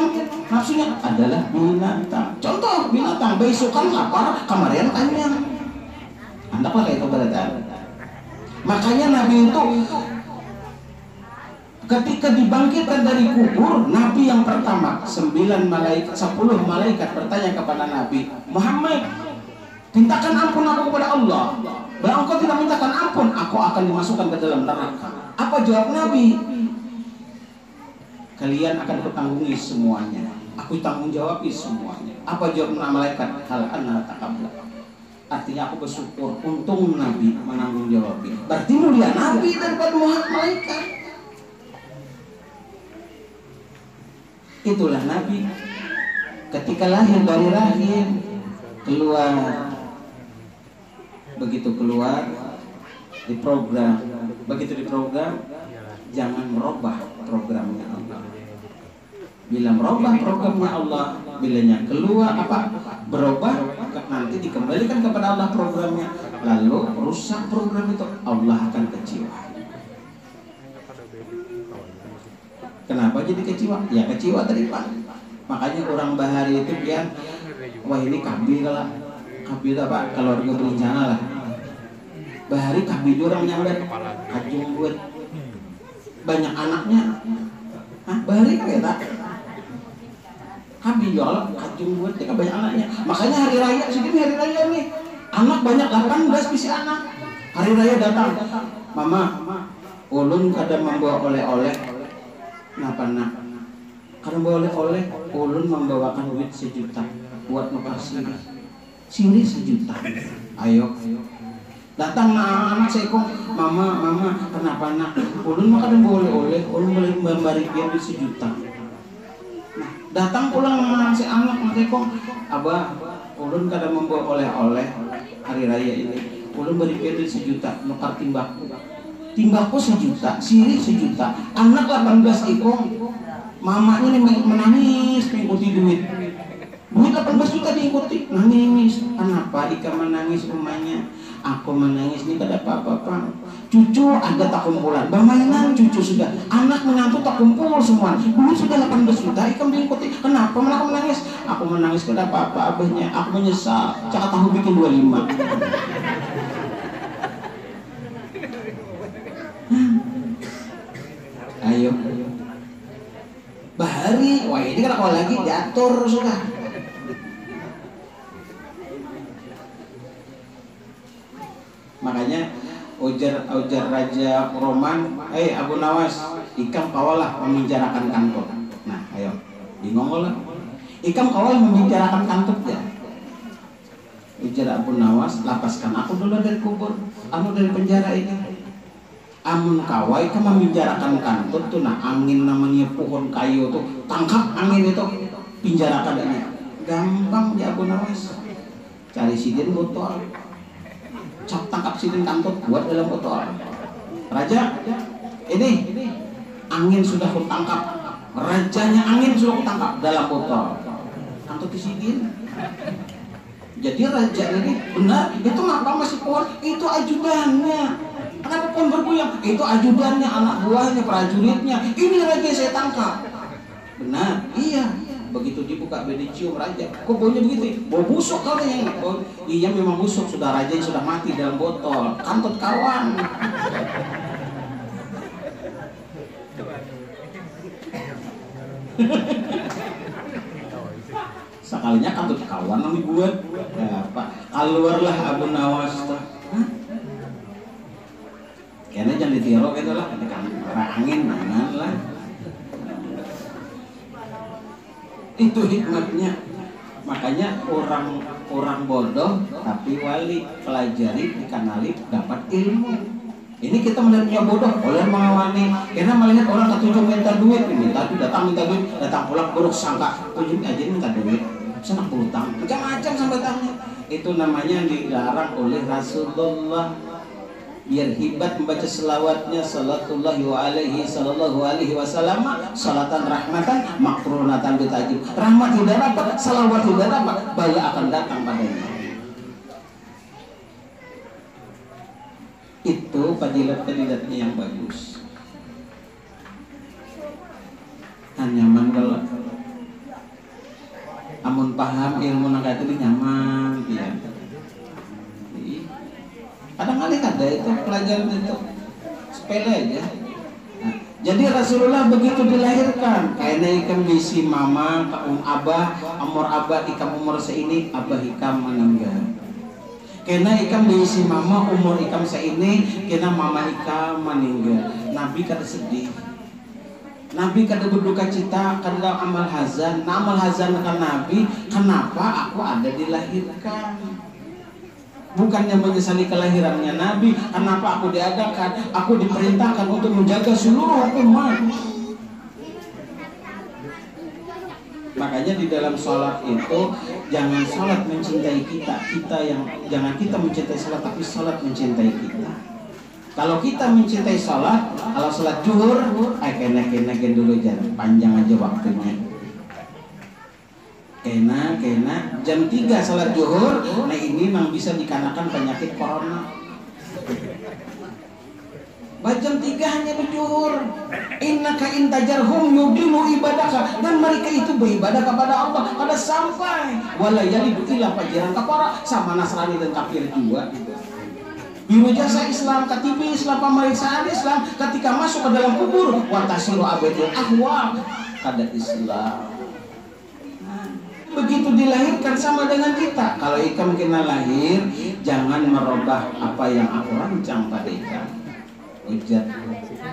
nafsunya adalah binatang. Contoh binatang, besukan lapar, kamarian tanya. Andaklah kayak itu berada. Makanya Nabi itu ketika dibangkitkan dari kubur, Nabi yang pertama, 10 malaikat bertanya kepada Nabi, Muhammad, Mintakan ampun aku kepada Allah. Barang engkau tidak mintakan ampun, aku akan dimasukkan ke dalam neraka. Apa jawab Nabi? Kalian akan kutanggungi semuanya. Aku tanggung jawabi semuanya. Apa jawab malaikat? Hal anna taqabbal. Artinya aku bersyukur, untung Nabi menanggung jawabi. Berarti mulia Nabi daripada malaikat. Itulah Nabi. Ketika lahir dari rahim, keluar. Begitu keluar, diprogram. Begitu diprogram, jangan merubah programnya Allah. Bila merubah programnya Allah, bilanya keluar berubah, nanti dikembalikan kepada Allah programnya, lalu rusak program itu, Allah akan kecewa. Kenapa jadi kecewa? Ya kecewa tadi Pak. Makanya orang bahari itu biar, wah ini kabil lah, kabil apa? Keluarga berencana lah. Bahari kabil orang nyamber, kajung buat banyak anaknya. Bahari kata kami jual kacung buat dia banyak anaknya. Makanya hari raya segini hari raya nih anak banyak 18 bisi anak. Hari raya datang, mama, ulun kadang membawa oleh-oleh. Kenapa nak? Kadang bawa oleh-oleh, ulun membawakan duit 1 juta buat nukar siri 1 juta. Ayo. Datang anak saya kong, mama, kenapa nak? Ulun mah kadang bawa oleh-oleh, ulun boleh memberi dia duit 1 juta. Datang pulang menang si anak kong, abah, ulun kadang membawa oleh-oleh hari raya ini. Ulun beri duit 1 juta, nukar timbakku 1 juta, siri 1 juta. Anak 18 ikong, mamanya nih menangis mengikuti duit 18 juta diikuti, nangis. Kenapa Ika menangis umanya? Aku menangis nih kada apa-apa. Cucu ada tak kumpulan, bermainan cucu sudah, anak menantu tak kumpul semua. Duit sudah 18 juta, Ika diikuti. Kenapa malah aku menangis? Aku menangis kada apa-apa abahnya. Aku menyesal, cakap tahu bikin 25. Ayo. Bahari, wah ini kan kalau lagi diatur sudah. Makanya ujar Raja Roman, Abu Nawas, ikam kawalah memenjarakan kantor. Nah, ayo, bingung lah. Ikam kawalah memenjarakan kantor ya. Ujar Abu Nawas, lapaskan aku dulu dari kubur, aku dari penjara ini. Amun kawai ikam memenjarakan kantor tuh, nah angin namanya pohon kayu tuh, tangkap angin itu, penjarakan ini. Gampang ya Abu Nawas. Cari sidin botol. Tangkap sidin kantor buat dalam botol. Raja, ini angin sudah kutangkap. Rajanya angin sudah kutangkap dalam botol. Kantor di sidin. Jadi raja ini benar itu ngapa masih pohon? Itu ajudannya. Kenapa pohon bergoyang? Itu ajudannya, anak buahnya, prajuritnya. Ini raja saya tangkap. Benar, iya. Begitu dibuka dicium raja, kok baunya begitu? Bau busuk kau yang iya memang busuk, sudah raja yang sudah mati dalam botol, kantut kawan. Sekalinya kantut kawan yang dibuat, ya, Pak. Keluarlah Abu Nawas. Kayaknya jangan ditiru gitu lah, angin mana lah. Itu hikmatnya. Makanya orang bodoh tapi wali, pelajari, dikenali, dapat ilmu. Ini kita melihatnya bodoh, oleh mengawani. Karena melihat orang ketujuh minta duit, datang minta duit, datang pulang buruk sangka, ujung aja minta duit, senang berutang, macam-macam sampai tanya. Itu namanya dilarang oleh Rasulullah. Biar hibat membaca selawatnya, sallallahu alaihi wasallam, salatan rahmatan makrunatan bitajib. Rahmat tidak dapat, salawat tidak dapat, bala akan datang padanya. Itu fadilat-fadilatnya yang bagus. Nyaman kalau amun paham ilmu nak itu nyaman, ya. Kadang-kadang ada itu pelajaran itu sepele aja. Nah, jadi Rasulullah begitu dilahirkan, kayaknya ikam bisi mama, abah, umur abah ikam umur seini, abah ikam meninggal. Kena ikam diisi mama umur ikam seini, kena mama ikam meninggal. Nabi kada sedih. Nabi kada berduka cita, kada amal hazan. Nah, amal hazan kan Nabi, kenapa aku ada dilahirkan? Bukannya menyesali kelahirannya Nabi, kenapa aku diadakan? Aku diperintahkan untuk menjaga seluruh umat. Makanya di dalam sholat itu jangan sholat mencintai kita yang jangan kita mencintai sholat, tapi sholat mencintai kita. Kalau kita mencintai sholat, kalau sholat zuhur, kena dulu jangan panjang aja waktunya. Kena jam 3 sholat zuhur, nah ini memang bisa dikarenakan penyakit corona. Jam 3 hanya berjuhur. Innaka intajarhum yudilu ibadaka, dan mereka itu beribadah kepada Allah pada sampai wala yalidu illa fajiran kafara, sama Nasrani dan kafir juga. Biro jasa Islam, KTP Islam, pemeriksaan Islam ketika masuk ke dalam kubur watasiru abadul ahwa kada Islam. Begitu dilahirkan sama dengan kita. Kalau ikam kena lahir, jangan merubah apa yang aku rancang pada ikam. Ujar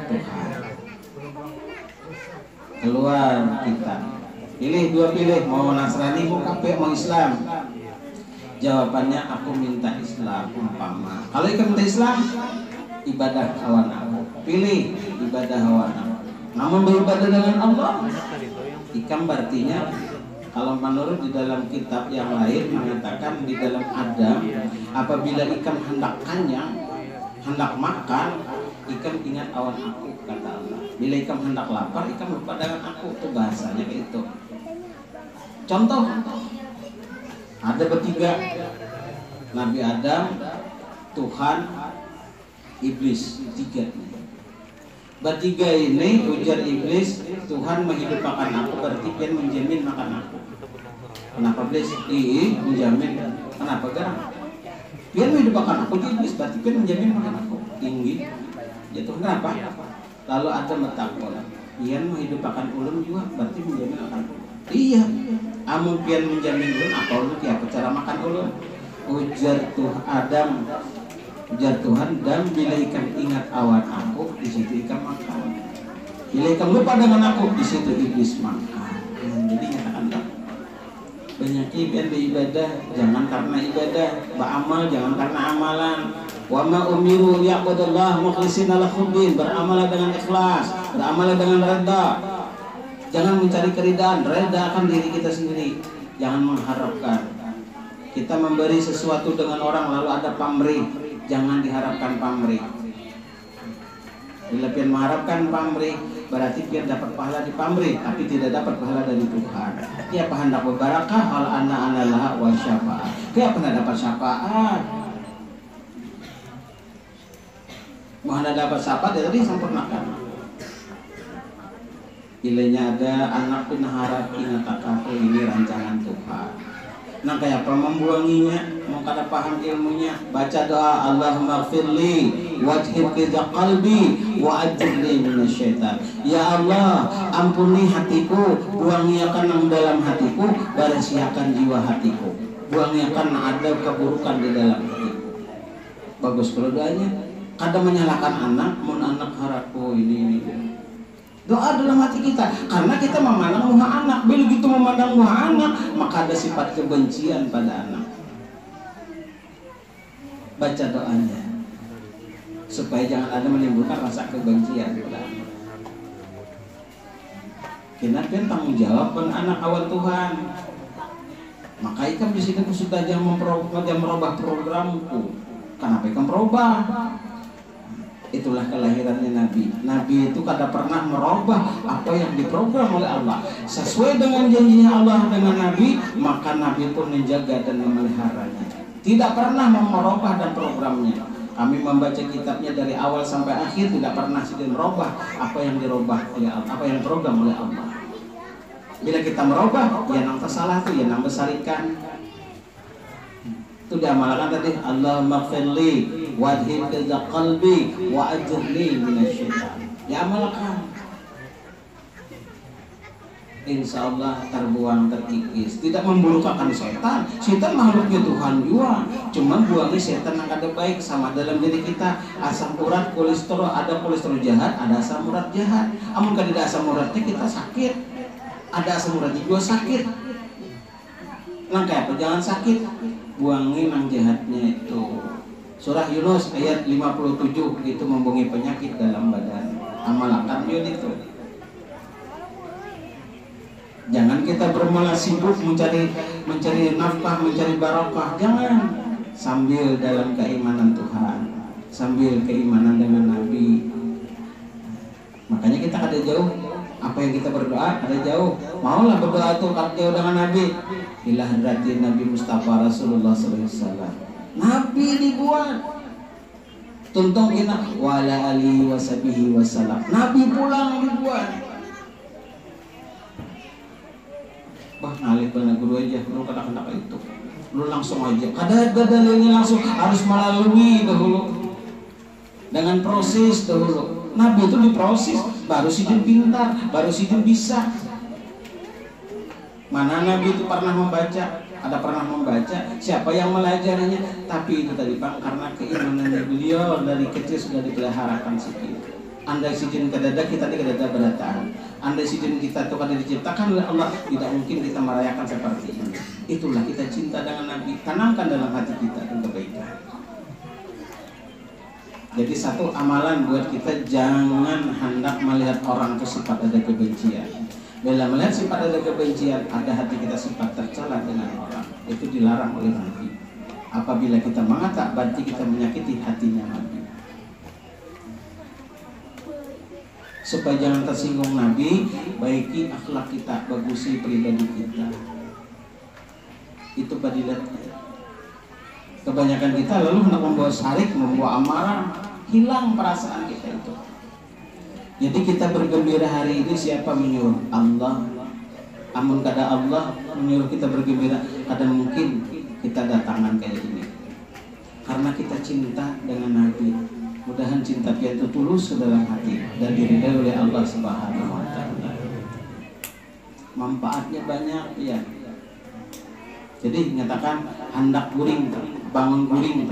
Tuhan. Keluar kita. Pilih, mau Nasrani, mau kafir, mau Islam. Jawabannya aku minta Islam umpama. Kalau ikam minta Islam, ibadah hawa nafsu. Pilih ibadah hawa nafsu. Namun beribadah dengan Allah, ikam berartinya kalau menurut di dalam kitab yang lain mengatakan di dalam Adam, apabila ikam hendak kenyang, hendak makan, ikam ingat awan aku, kata Allah. Bila ikam hendak lapar, ikam lupa dengan aku. Itu bahasanya kayak itu. Contoh, ada bertiga, Nabi Adam, Tuhan, Iblis, tiga. Bertiga ini ujar Iblis, Tuhan menghidupkan aku, berarti dia menjamin makan aku. Kenapa Iblis? Menjamin. Kenapa garang? Dia menghidupkan aku, Iblis, berarti dia menjamin makan aku. Tinggi. Jatuh kenapa? Lalu ada metakol. Dia menghidupkan ulun juga, berarti menjamin makan aku. Iya. Amun pian menjamin ulun, apa ulun tiap cara makan ulun? Ujar Tuhan, dan bila ikan ingat awan aku, di situ ikan makan. Bila ikan lupa dengan aku, di situ iblis makan. Jadi nyatakan banyak ibadah beribadah, jangan karena ibadah, beramal jangan karena amalan. Wa ma umiru liya'budullah mukhlishina lahuddin, beramal dengan ikhlas, beramal dengan redha. Jangan mencari keridaan, redha akan diri kita sendiri. Jangan mengharapkan. Kita memberi sesuatu dengan orang lalu ada pamrih, jangan diharapkan pamrih. Bila pian mengharapkan pamrih, berarti pian dapat pahala di pamrih, tapi tidak dapat pahala dari Tuhan. Dia hendak berbarakah hal ana laha wa syafaat. Dia pernah dapat syafaat. Mana dapat syafaat ya tadi sempurnakan. Bilanya ada anak pun harap ingat aku, ini rancangan Tuhan. Nah kayak apa membuanginya, mau kada paham ilmunya, baca doa Allahumma gfirli wajhib qiza qalbi wa ajirni minasyaitan. Ya Allah, ampuni hatiku, buangiakan yang dalam hatiku, bersiakan jiwa hatiku, buangiakan ada keburukan di dalam hatiku. Bagus kalau doanya. Kadang menyalahkan anak, mun anak harapku ini. Doa dalam hati kita, karena kita memandang muha anak. Bila gitu memandang muha anak, maka ada sifat kebencian pada anak. Baca doanya supaya jangan ada menimbulkan rasa kebencian pada anak. Kita tanggung jawab pada anak awal Tuhan. Maka ikam di sini sudah jangan merubah programku. Kenapa ikam merubah? Itulah kelahirannya Nabi. Nabi itu kada pernah merubah apa yang diprogram oleh Allah. Sesuai dengan janjinya Allah dengan Nabi, maka Nabi pun menjaga dan memeliharanya. Tidak pernah merubah dan programnya. Kami membaca kitabnya dari awal sampai akhir, tidak pernah sedih merubah apa yang dirubah oleh Allah, apa yang diprogram oleh Allah. Bila kita merubah, ya nang tersalah tuh, ya nang besarikan. Itu diamalkan tadi, Allahumma gfirli wadhib qiza qalbi wa ajirni minasyaitan. Diamalkan. insya Allah terbuang terkikis. Tidak memburukkan setan. Setan makhluknya Tuhan juga. Cuma buangnya setan yang ada baik sama dalam diri kita. Asam urat, kolesterol, ada kolesterol jahat, ada asam urat jahat. Amun kan tidak asam uratnya kita sakit. Ada asam uratnya juga sakit. Langkah apa? Jangan sakit. Buangin yang jahatnya itu. Surah Yunus ayat 57 itu membuangi penyakit dalam badan. Amalkan itu. Jangan kita bermula sibuk mencari nafkah, mencari barokah. Jangan, sambil dalam keimanan Tuhan, sambil keimanan dengan Nabi. Makanya kita ada jauh. Apa yang kita berdoa ada jauh. Maulah berdoa tuh jauh dengan Nabi. Ila hadratin Nabi Mustafa Rasulullah SAW. Nabi dibuat. Tuntung kita wala alihi wasabihi wasallam. Nabi pulang dibuat. Bah ngalih benar guru aja, lu kata-kata itu. Lu langsung aja. Ada dalilnya langsung harus melalui dahulu. Dengan proses dahulu. Nabi itu diproses, baru sidin pintar, baru sidin bisa. Mana Nabi itu pernah membaca? Ada pernah membaca? Siapa yang melajarinya? Tapi itu tadi Bang, karena keimanan beliau dari kecil sudah dipeliharakan sikit. Andai sidin kedada kita di kedada berataan. Andai sidin kita itu kan diciptakan oleh Allah, tidak mungkin kita merayakan seperti ini. Itulah kita cinta dengan Nabi. Tanamkan dalam hati kita kebaikan. Jadi satu amalan buat kita, jangan hendak melihat orang itu sifat ada kebencian. Bila melihat sifat ada kebencian, ada hati kita sifat tercela dengan orang. Itu dilarang oleh Nabi. Apabila kita mengata, berarti kita menyakiti hatinya Nabi. Supaya jangan tersinggung Nabi, baiki akhlak kita, bagusi pribadi kita. Itu padilat. Kebanyakan kita lalu hendak membawa syarik, membawa amarah, hilang perasaan kita itu. Jadi kita bergembira hari ini siapa menyuruh? Allah. Amun kada Allah menyuruh kita bergembira, kadang mungkin kita datangan kayak gini. Karena kita cinta dengan Nabi. Mudahan cinta kita itu tulus ke dalam hati dan diridai oleh Allah Subhanahu wa taala. Manfaatnya banyak ya. Jadi nyatakan hendak guring, bangun guring,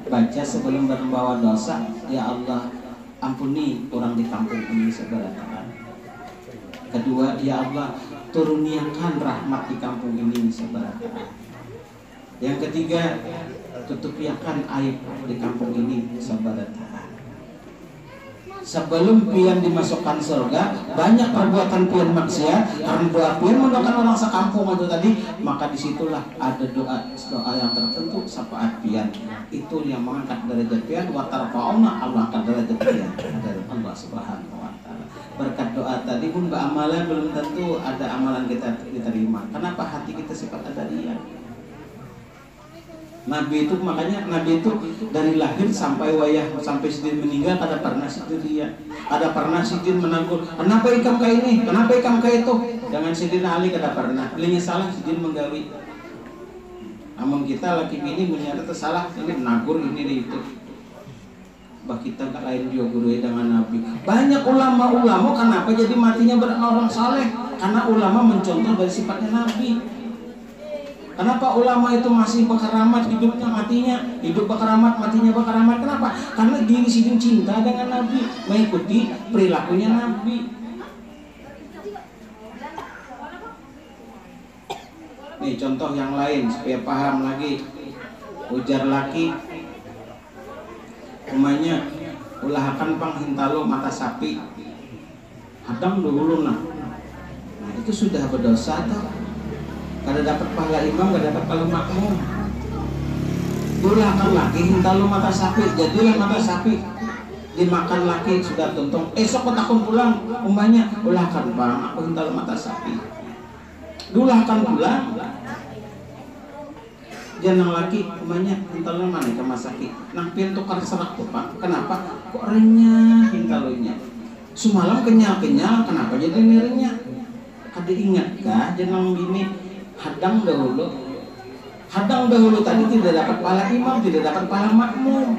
baca sebelum membawa dosa, ya Allah ampuni orang di kampung ini sebaratan. Kedua, ya Allah turuniakan rahmat di kampung ini sebaratan. Yang ketiga, tutupiakan aib di kampung ini sebaratan. Sebelum pian dimasukkan surga, banyak perbuatan pian maksiat. Karena doa pian mendoakan orang sekampung itu tadi, maka disitulah ada doa yang tertentu syafaat pian. Itu yang mengangkat derajat pian. Wa tarfa'una, Allah angkat derajat pian dari Allah Subhanahu wa taala. Berkat doa tadi pun amalan belum tentu ada amalan kita diterima. Kenapa? Hati kita sifat ada riya. Nabi itu, makanya Nabi itu dari lahir sampai wayah, sampai sidin meninggal ada pernah sidin dia, ada pernah sidin menegur, kenapa ikam kayak ini, kenapa ikam kayak itu, dengan sidin Ali kada pernah, belinya salah sidin menggawi. Namun kita laki ini menyatakan salah, ini menagur ini itu. Bah kita tak lain juga guru dengan Nabi. Banyak ulama-ulama kenapa jadi matinya orang saleh? Karena ulama mencontoh dari sifatnya Nabi. Kenapa ulama itu masih berkeramat hidupnya matinya, hidup berkeramat matinya berkeramat? Kenapa? Karena diri sidin cinta dengan Nabi, mengikuti perilakunya Nabi. Nih contoh yang lain supaya paham lagi. Ujar laki, umanya ulahakan pang hintalo mata sapi, hadang dulu nah itu sudah berdosa atau? Kada dapat pahala imam, kada dapat pahala makmum. Ulahkan laki hintalu mata sapi, jadilah mata sapi dimakan laki sudah tuntung. Esok petakun pulang, umpamanya ulahkan bang, aku hintalu mata sapi. Dulahkan pulang, jangan laki, umpamanya hintalu mana ke masaki. Nang pian tukar serak tuh pak. Kenapa? Kok renyah hintalunya? Semalam kenyal-kenyal, kenapa jadi renyah? Kada ingat kah jangan bini? Hadang dahulu tadi tidak dapat pahala imam, tidak dapat pahala makmum.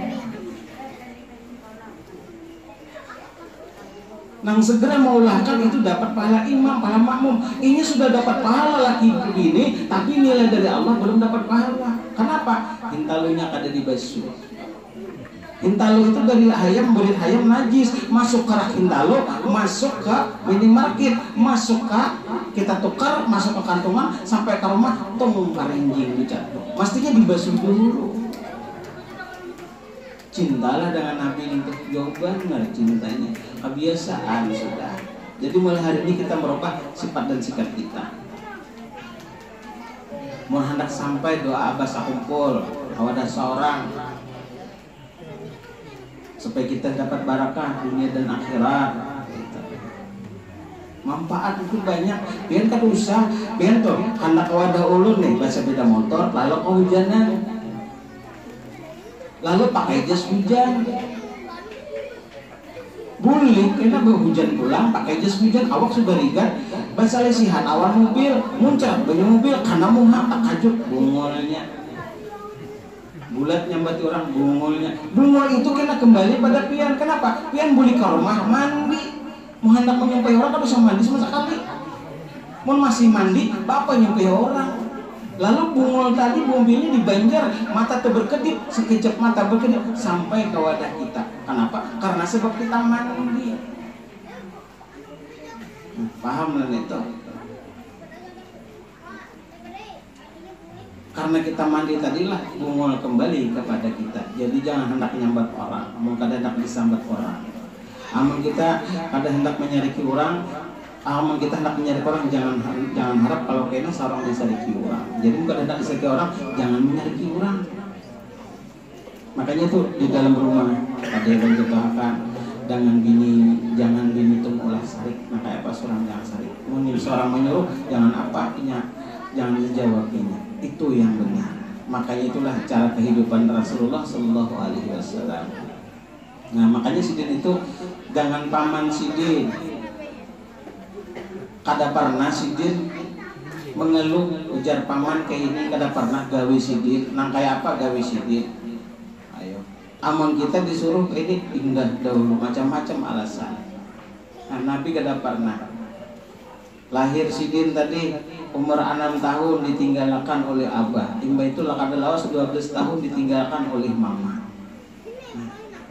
Nang segera maulahkan itu dapat pahala imam, pahala makmum. Ini sudah dapat pahala lagi begini, tapi nilai dari Allah belum dapat pahala. Kenapa? Hintalunya kada dibasuh. Hintalu itu dari hayam, berit hayam najis, masuk ke rak hintalu, masuk ke minimarket, masuk ke kita tukar, masuk ke kantongan, sampai ke rumah tong parenjing dijatuh. Mestinya dibasuh dulu. Cintalah dengan Nabi untuk jawaban cintanya. Kebiasaan sudah. Jadi mulai hari ini kita merubah sifat dan sikap kita. Mau hendak sampai doa abas kumpul, ada seorang supaya kita dapat barakah dunia dan akhirat. Manfaat itu banyak. Biar kan usah, biar tuh hendak wadah ulun nih, baca beda motor, lalu kehujanan. Lalu pakai jas hujan, bulik kena hujan pulang pakai jas hujan, awak sudah rigat, bahasa lesihan awan mobil, muncrat banyak mobil karena muha tak kajuk bungolnya, bulat nyambati orang bungolnya, bungol itu kena kembali pada pian. Kenapa? Pian bulik ke rumah mandi, mau hendak menyampai orang kan bisa mandi sama sekali, mau masih mandi, bapak nyampai orang. Lalu bungol tadi mobilnya dibanjar, mata berkedip, sekejap mata berkedip sampai ke wadah kita. Kenapa? Karena sebab kita mandi. Paham lah itu? Karena kita mandi tadilah bungol kembali kepada kita. Jadi jangan hendak nyambat orang, mau kada hendak disambat orang. Amun kita kada hendak menyariki orang, amun kita hendak menyariki orang, jangan harap kalau kena seorang disariki orang. Jadi bukan hendak disariki orang, jangan menyariki orang. Makanya tuh di dalam rumah ada yang dikatakan jangan gini tuh ulah sarik. Nah kayak apa seorang jangan sarik. Seorang menyuruh jangan apanya, jangan dijawabnya. Itu yang benar. Makanya itulah cara kehidupan Rasulullah Shallallahu Alaihi Wasallam. Nah makanya sidin itu jangan paman sidin. Kada pernah sidin mengeluh ujar paman kayak ini, kada pernah gawe sidin. Nang kayak apa gawe sidin? Ayo, amun kita disuruh ini indah dahulu macam-macam alasan. Nah, Nabi kada pernah. Lahir sidin tadi umur 6 tahun ditinggalkan oleh abah. Imba itu kada lawas 12 tahun ditinggalkan oleh mama.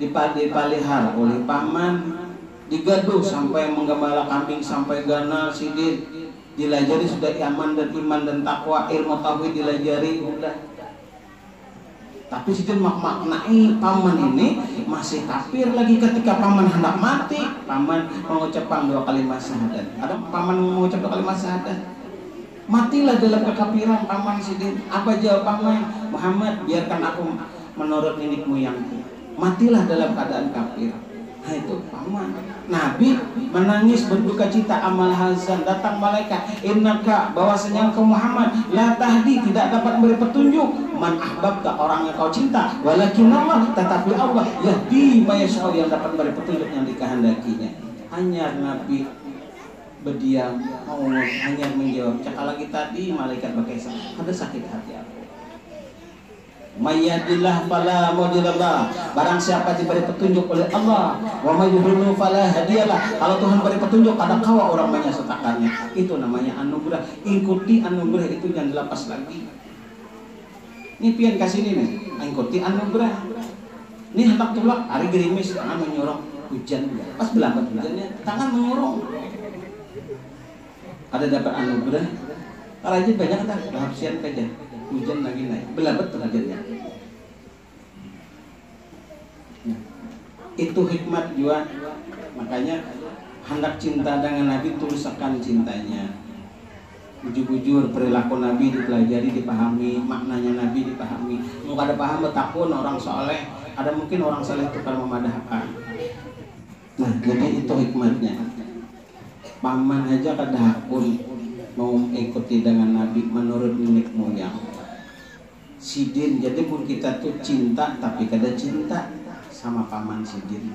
Dipalihara oleh paman, digaduh sampai menggembala kambing sampai ganal sidin, dilajari sudah iman dan takwa, ilmu tauhid dilajari udah. Tapi sidin maknai paman ini masih kafir lagi ketika paman hendak mati. Paman mengucapkan 2 kalimat syahadat. Ada paman mengucap 2 kalimat syahadat, matilah dalam kekafiran paman sidin. Apa jawab paman? Muhammad, biarkan aku menurut nenek moyangku. Matilah dalam keadaan kafir. Nah itu paman. Nabi menangis berduka cita amal hazan. Datang malaikat, innaka, bahwasanya engkau Muhammad la tahdi, tidak dapat memberi petunjuk man ahbabta, orang yang kau cinta, walakin Allah, tetapi Allah yahdi may yasha, yang dapat memberi petunjuk yang dikehendakinya. Hanya Nabi berdiam, hanya menjawab. Cakap lagi tadi malaikat berkisah, ada sakit hati aku. Mayyadillah fala mudhillalah, barang siapa diberi petunjuk oleh Allah, wa may yudhlil fala hadiyalah, kalau Tuhan beri petunjuk pada kawa orang menyesatkannya. Itu namanya anugerah. Ikuti anugerah itu, jangan dilepas lagi. Ini pian kasih ini nih, ikuti anugerah. Ini hendak tulak hari gerimis, tangan menyorong hujan, pas belambat hujannya tangan mengurung. Ada dapat anugerah. Kalau aja banyak kan rahasian kaja. Hujan lagi naik, belambat hujannya. Nah, itu hikmat juga. Makanya hendak cinta dengan Nabi, tuliskan cintanya. Bujur-bujur perilaku Nabi dipelajari, dipahami, maknanya Nabi dipahami. Mau ada paham betakun orang soleh, ada mungkin orang soleh itu kalau memadahkan. Nah, jadi itu hikmatnya. Paman aja kada hakun mau ikuti dengan Nabi menurut nenek moyang. Sidin, jadi pun kita tuh cinta tapi kada cinta sama paman sidin.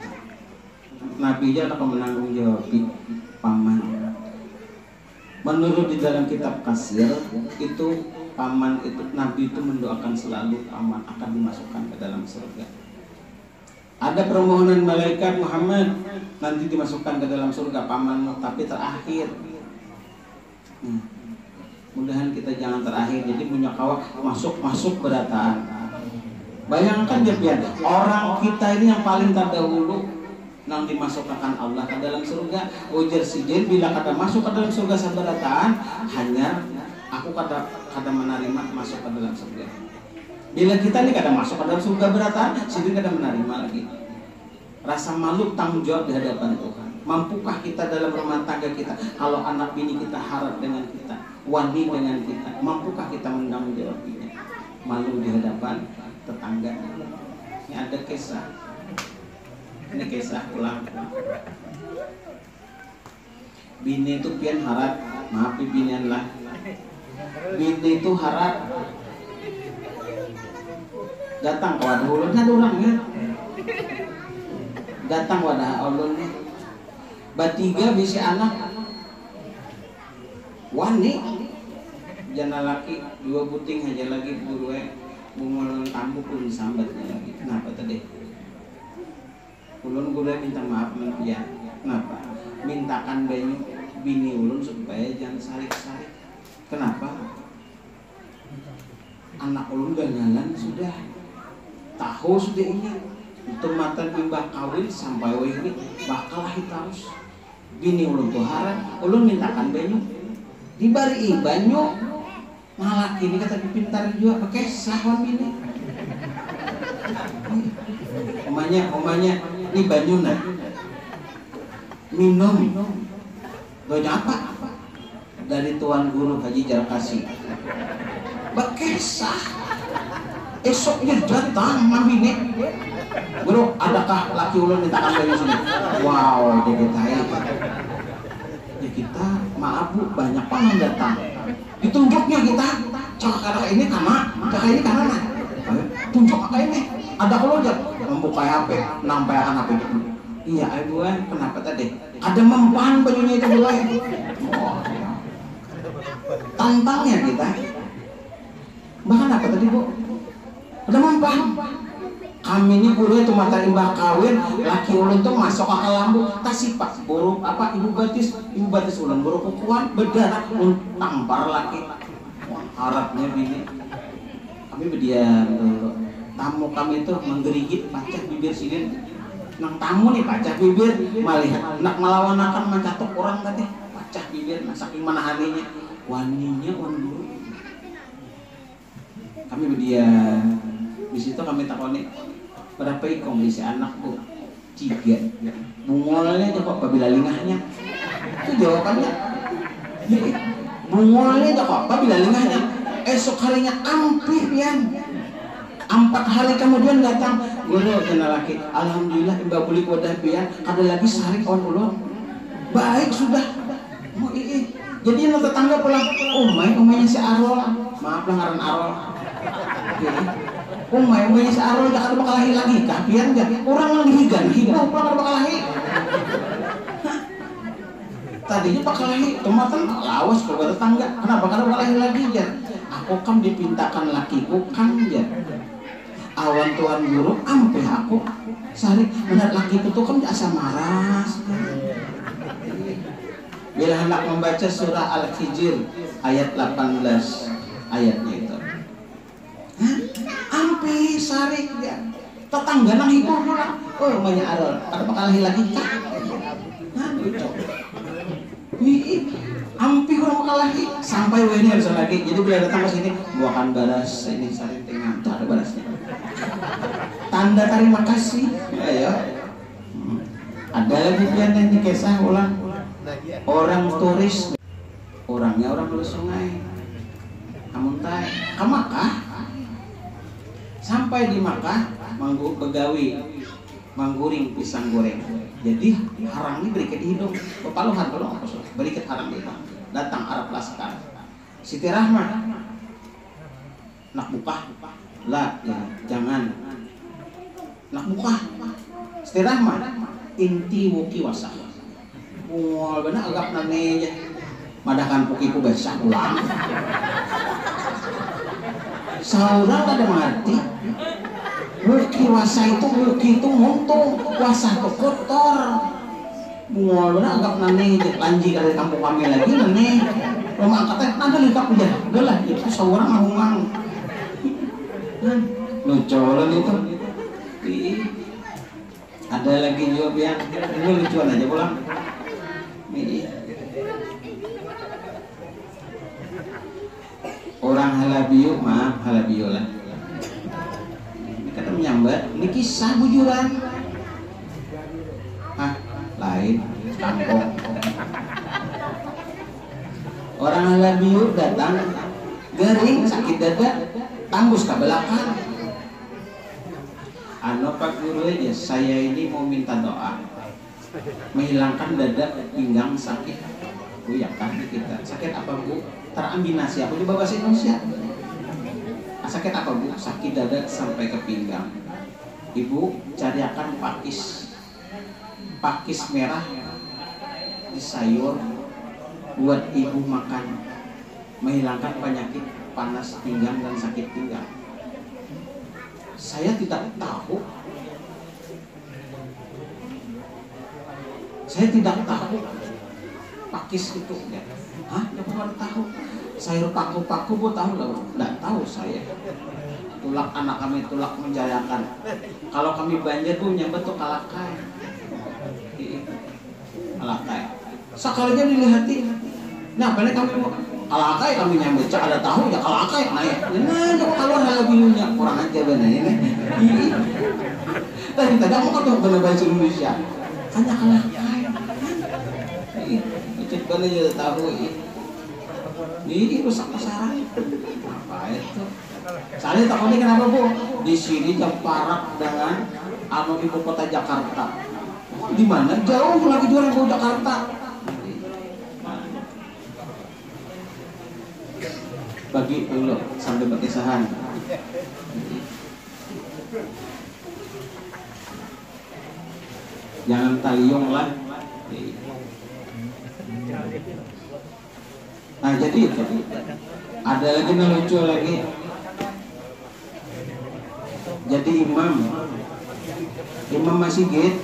Nabi aja akan menanggung jawab paman. Menurut di dalam kitab Kasir itu paman itu, Nabi itu mendoakan selalu paman akan dimasukkan ke dalam surga. Ada permohonan malaikat Muhammad nanti dimasukkan ke dalam surga pamanmu, tapi terakhir. Mudahan kita jangan terakhir, jadi punya kawan masuk berataan. Bayangkan ya biar orang kita ini yang paling terdahulu nang dimasukkan Allah ke dalam surga. Ujar si Jin bila kata masuk ke dalam surga sabarataan, hanya aku kata menerima masuk ke dalam surga. Bila kita ini kadang masuk ke dalam surga berataan, si Jin kadang menerima lagi. Rasa malu tanggung jawab di hadapan Tuhan. Mampukah kita dalam rumah tangga kita, kalau anak bini kita harap dengan kita, wani dengan kita, mampukah kita menanggung jawabnya? Malu di hadapan tetangga. Ini ada kisah. Ini kisah ulang. Bini itu pian harap, maaf binian lah. Bini itu harap datang ke wadah ulun, ada orangnya. Datang wadah ulun nih. Batiga bisi anak wani jana laki dua puting aja lagi berdua bungul tambu pun sambatnya lagi. Kenapa tadi? Ulun gula minta maaf ya. Kenapa? Mintakan bini ulun supaya jangan sarik-sarik. Kenapa? Anak ulun ganjalan sudah tahu sudah ini. Untuk mata bimbah kawin sampai ini bakal lahir terus. Bini ulun tuh harap, ulun mintakan banyu, dibari banyu, malah ini kata pintar juga pakai sahwan bini. Omanya, ini banyu nak, minum, doa apa? Dari Tuan Guru Haji Jarkasi. Bekesah, esoknya datang mami nek. Bro, adakah laki ulun mintakan banyu sini? Wow, ya kita maaf bu, banyak orang datang. Ditunjuknya kita, cakap ini karena, cakap ini karena, tunjuk kakak ini. Ada kalau aja membuka HP, nampakkan HP itu. Iya, ibu kenapa tadi? Ada mempan bajunya itu dulu. Oh, tantangnya kita. Bahkan apa tadi bu? Ada mempan. Kami ini guru itu mata imbah kawin, laki ulun tuh masuk akal lambu, tasipak buruk apa ibu batis ulun buruk kukuan berdarah tampar laki. Harapnya bini. Kami berdiam dulu. Tamu kami itu menggerigit pacah bibir sini. Nang tamu nih pacah bibir, melihat nak melawan akan mencatuk orang tadi, pacah bibir, saking mana hatinya, waninya wan guru. Kami berdiam. Di situ kami takoni berapa ikong isi anakku 3 bungolnya aja kok babila lingahnya itu jawabannya bungolnya aja kok babila lingahnya esok harinya ampih pian 4 hari kemudian datang guru kena laki alhamdulillah mbak beli wadah pian ada lagi sehari kawan ulun baik sudah mau jadi yang tetangga pulang umainya si Arol maaf lah ngaran Arol umainya si Arol gak ada bakal lahir lagi kapian gak orang yang hidup pulang ada bakal lahir tadinya bakal lahir kemarin lawas kalau tetangga kenapa bakal lahir lagi ya aku kan dipintakan lakiku kan ya awan tuan guru ampe aku sehari benar lakiku tuh kan asa maras bila hendak membaca surah Al-Hijr ayat 18 ayatnya itu ampe sehari ya tetangga nang hibur pulang umainya Arol ada bakal lahir lagi kah ampi kurang bakal lagi sampai ini harus lagi jadi bila datang ke sini buahkan baras ini sari tengah tuh ada barasnya tanda terima kasih ayo ada lagi yang ini kisah ulang orang turis orangnya orang lalu sungai kamu tay ke Makkah sampai di Makkah begawi mangguring pisang goreng jadi harang ini berikat di hidung pepaluhan belum apa sudah berikat harang di hidung datang Arab Laskar Siti Rahmah nak buka lah ya, jangan nak buka Siti Rahmah inti wuki wasah mual benar agak nane madakan pukiku besar ulang saurang ada mati Muki wasa itu muntung, wasa itu kotor. Mungol bener anggap nane lanji dari kampung kami lagi nane. Rumah angkatnya ada lengkap aja, udah lah itu seorang ngomong. Lucuan itu. Ada lagi jawab yang ini lucuan aja pulang. Orang halabiu, maaf halabiu lah. Kata menyambat, ini kisah bujuran. Hah, lain, kampung. Orang halabiu datang, gering, sakit dada, tanggus ke belakang. Ano Pak Guru aja, saya ini mau minta doa, menghilangkan dada, pinggang sakit. Bu ya kan kita sakit apa bu? Terambinasi aku coba bahasa Indonesia. Sakit apa bu? Sakit dada sampai ke pinggang. Ibu cariakan pakis merah di sayur buat ibu makan, menghilangkan penyakit panas pinggang dan sakit pinggang. Saya tidak tahu. Pakis itu ya. Hah? Tidak pernah tahu. Sayur paku-paku bu tahu lah. Tidak tahu saya. Tulak anak kami tulak menjayakan. Kalau kami banjir bu nyambet tuh kalakai. Kalakai. Sekalinya dilihati. Nah balik kami bu kalakai kami nyambet. Cak ada tahu ya kalakai. Nah ya. Nah kalau ada bilunya kurang aja benar ini. Tadi tidak mau ketemu benar bahasa Indonesia. Hanya kalakai. Itu benar ya tahu ini rusak pasaran. Apa itu? Saya takutnya kenapa bu? Di sini jarak dengan ibu kota Jakarta. Di mana? Jauh lagi jualan ke Jakarta. Bagi dulu sampai berkisahan. Jangan taliung lah. Nah jadi itu ada lagi yang lucu lagi. Jadi Imam Masigit,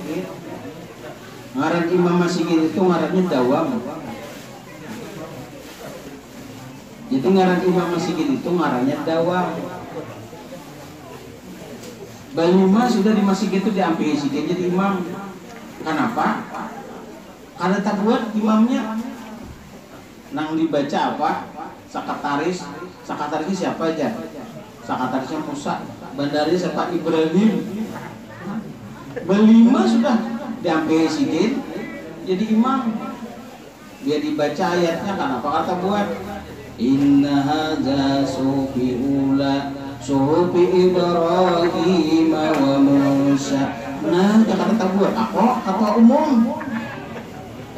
ngaran Imam Masigit itu ngarannya Dawam. Jadi ngaran Imam Masigit itu ngarannya Dawam. Balima sudah di Masigit itu diambil Sigit jadi imam. Kenapa? Karena tak buat imamnya nang dibaca apa? Sekretarisnya siapa aja? Sekretarisnya Musa, bandarisnya Pak Ibrahim. Balima sudah diambil Sigit jadi imam. Dia dibaca ayatnya kenapa? Kata buat inna hadza sufi Ibrahim wa Musa. Nah, kata buat aku kata umum.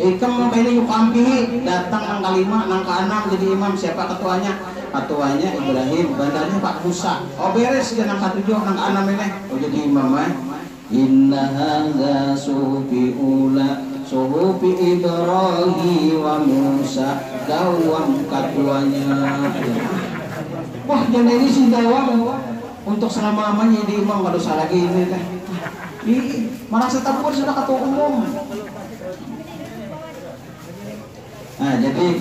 Ikam kayaknya yuk kampi datang nang kalima nang keenam jadi imam. Siapa ketuanya? Ketuanya Ibrahim, bandarnya Pak Musa. Oh beres dia nang ketujuh nang keenam ini. Oh jadi imam inna hadza sufi Ibrahim wa Musa. Dawam ketuanya. Wah jangan ini si Dawam untuk selama-lamanya jadi imam gak dosa lagi ini teh. Merasa tabur sudah ketua umum. Nah jadi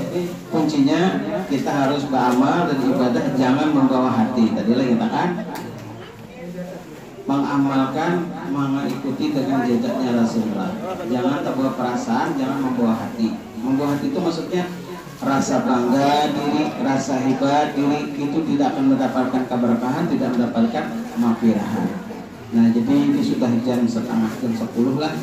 kuncinya kita harus beramal dan ibadah jangan membawa hati. Tadi lagi kita kan mengamalkan, mengikuti dengan jejaknya Rasulullah. Jangan terbawa perasaan, jangan membawa hati. Membawa hati itu maksudnya rasa bangga diri, rasa hebat diri itu tidak akan mendapatkan keberkahan, tidak mendapatkan maghfirah. Nah jadi ini sudah jam 9:30 lah.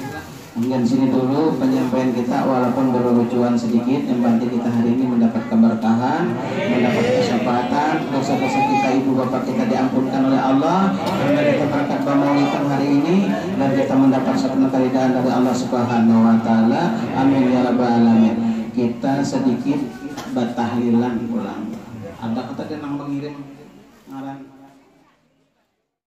Mungkin sini dulu penyampaian kita walaupun berlucuan sedikit. Yang penting kita hari ini mendapat keberkahan, mendapat kesempatan, dosa-dosa kita ibu bapak kita diampunkan oleh Allah karena kita berkat Bamaulikan hari ini dan kita mendapat satu keridhaan dari Allah Subhanahu wa taala. Amin ya rabbal alamin. Kita sedikit bertahlilan pulang. Ada kata dia nang mengirim ngaran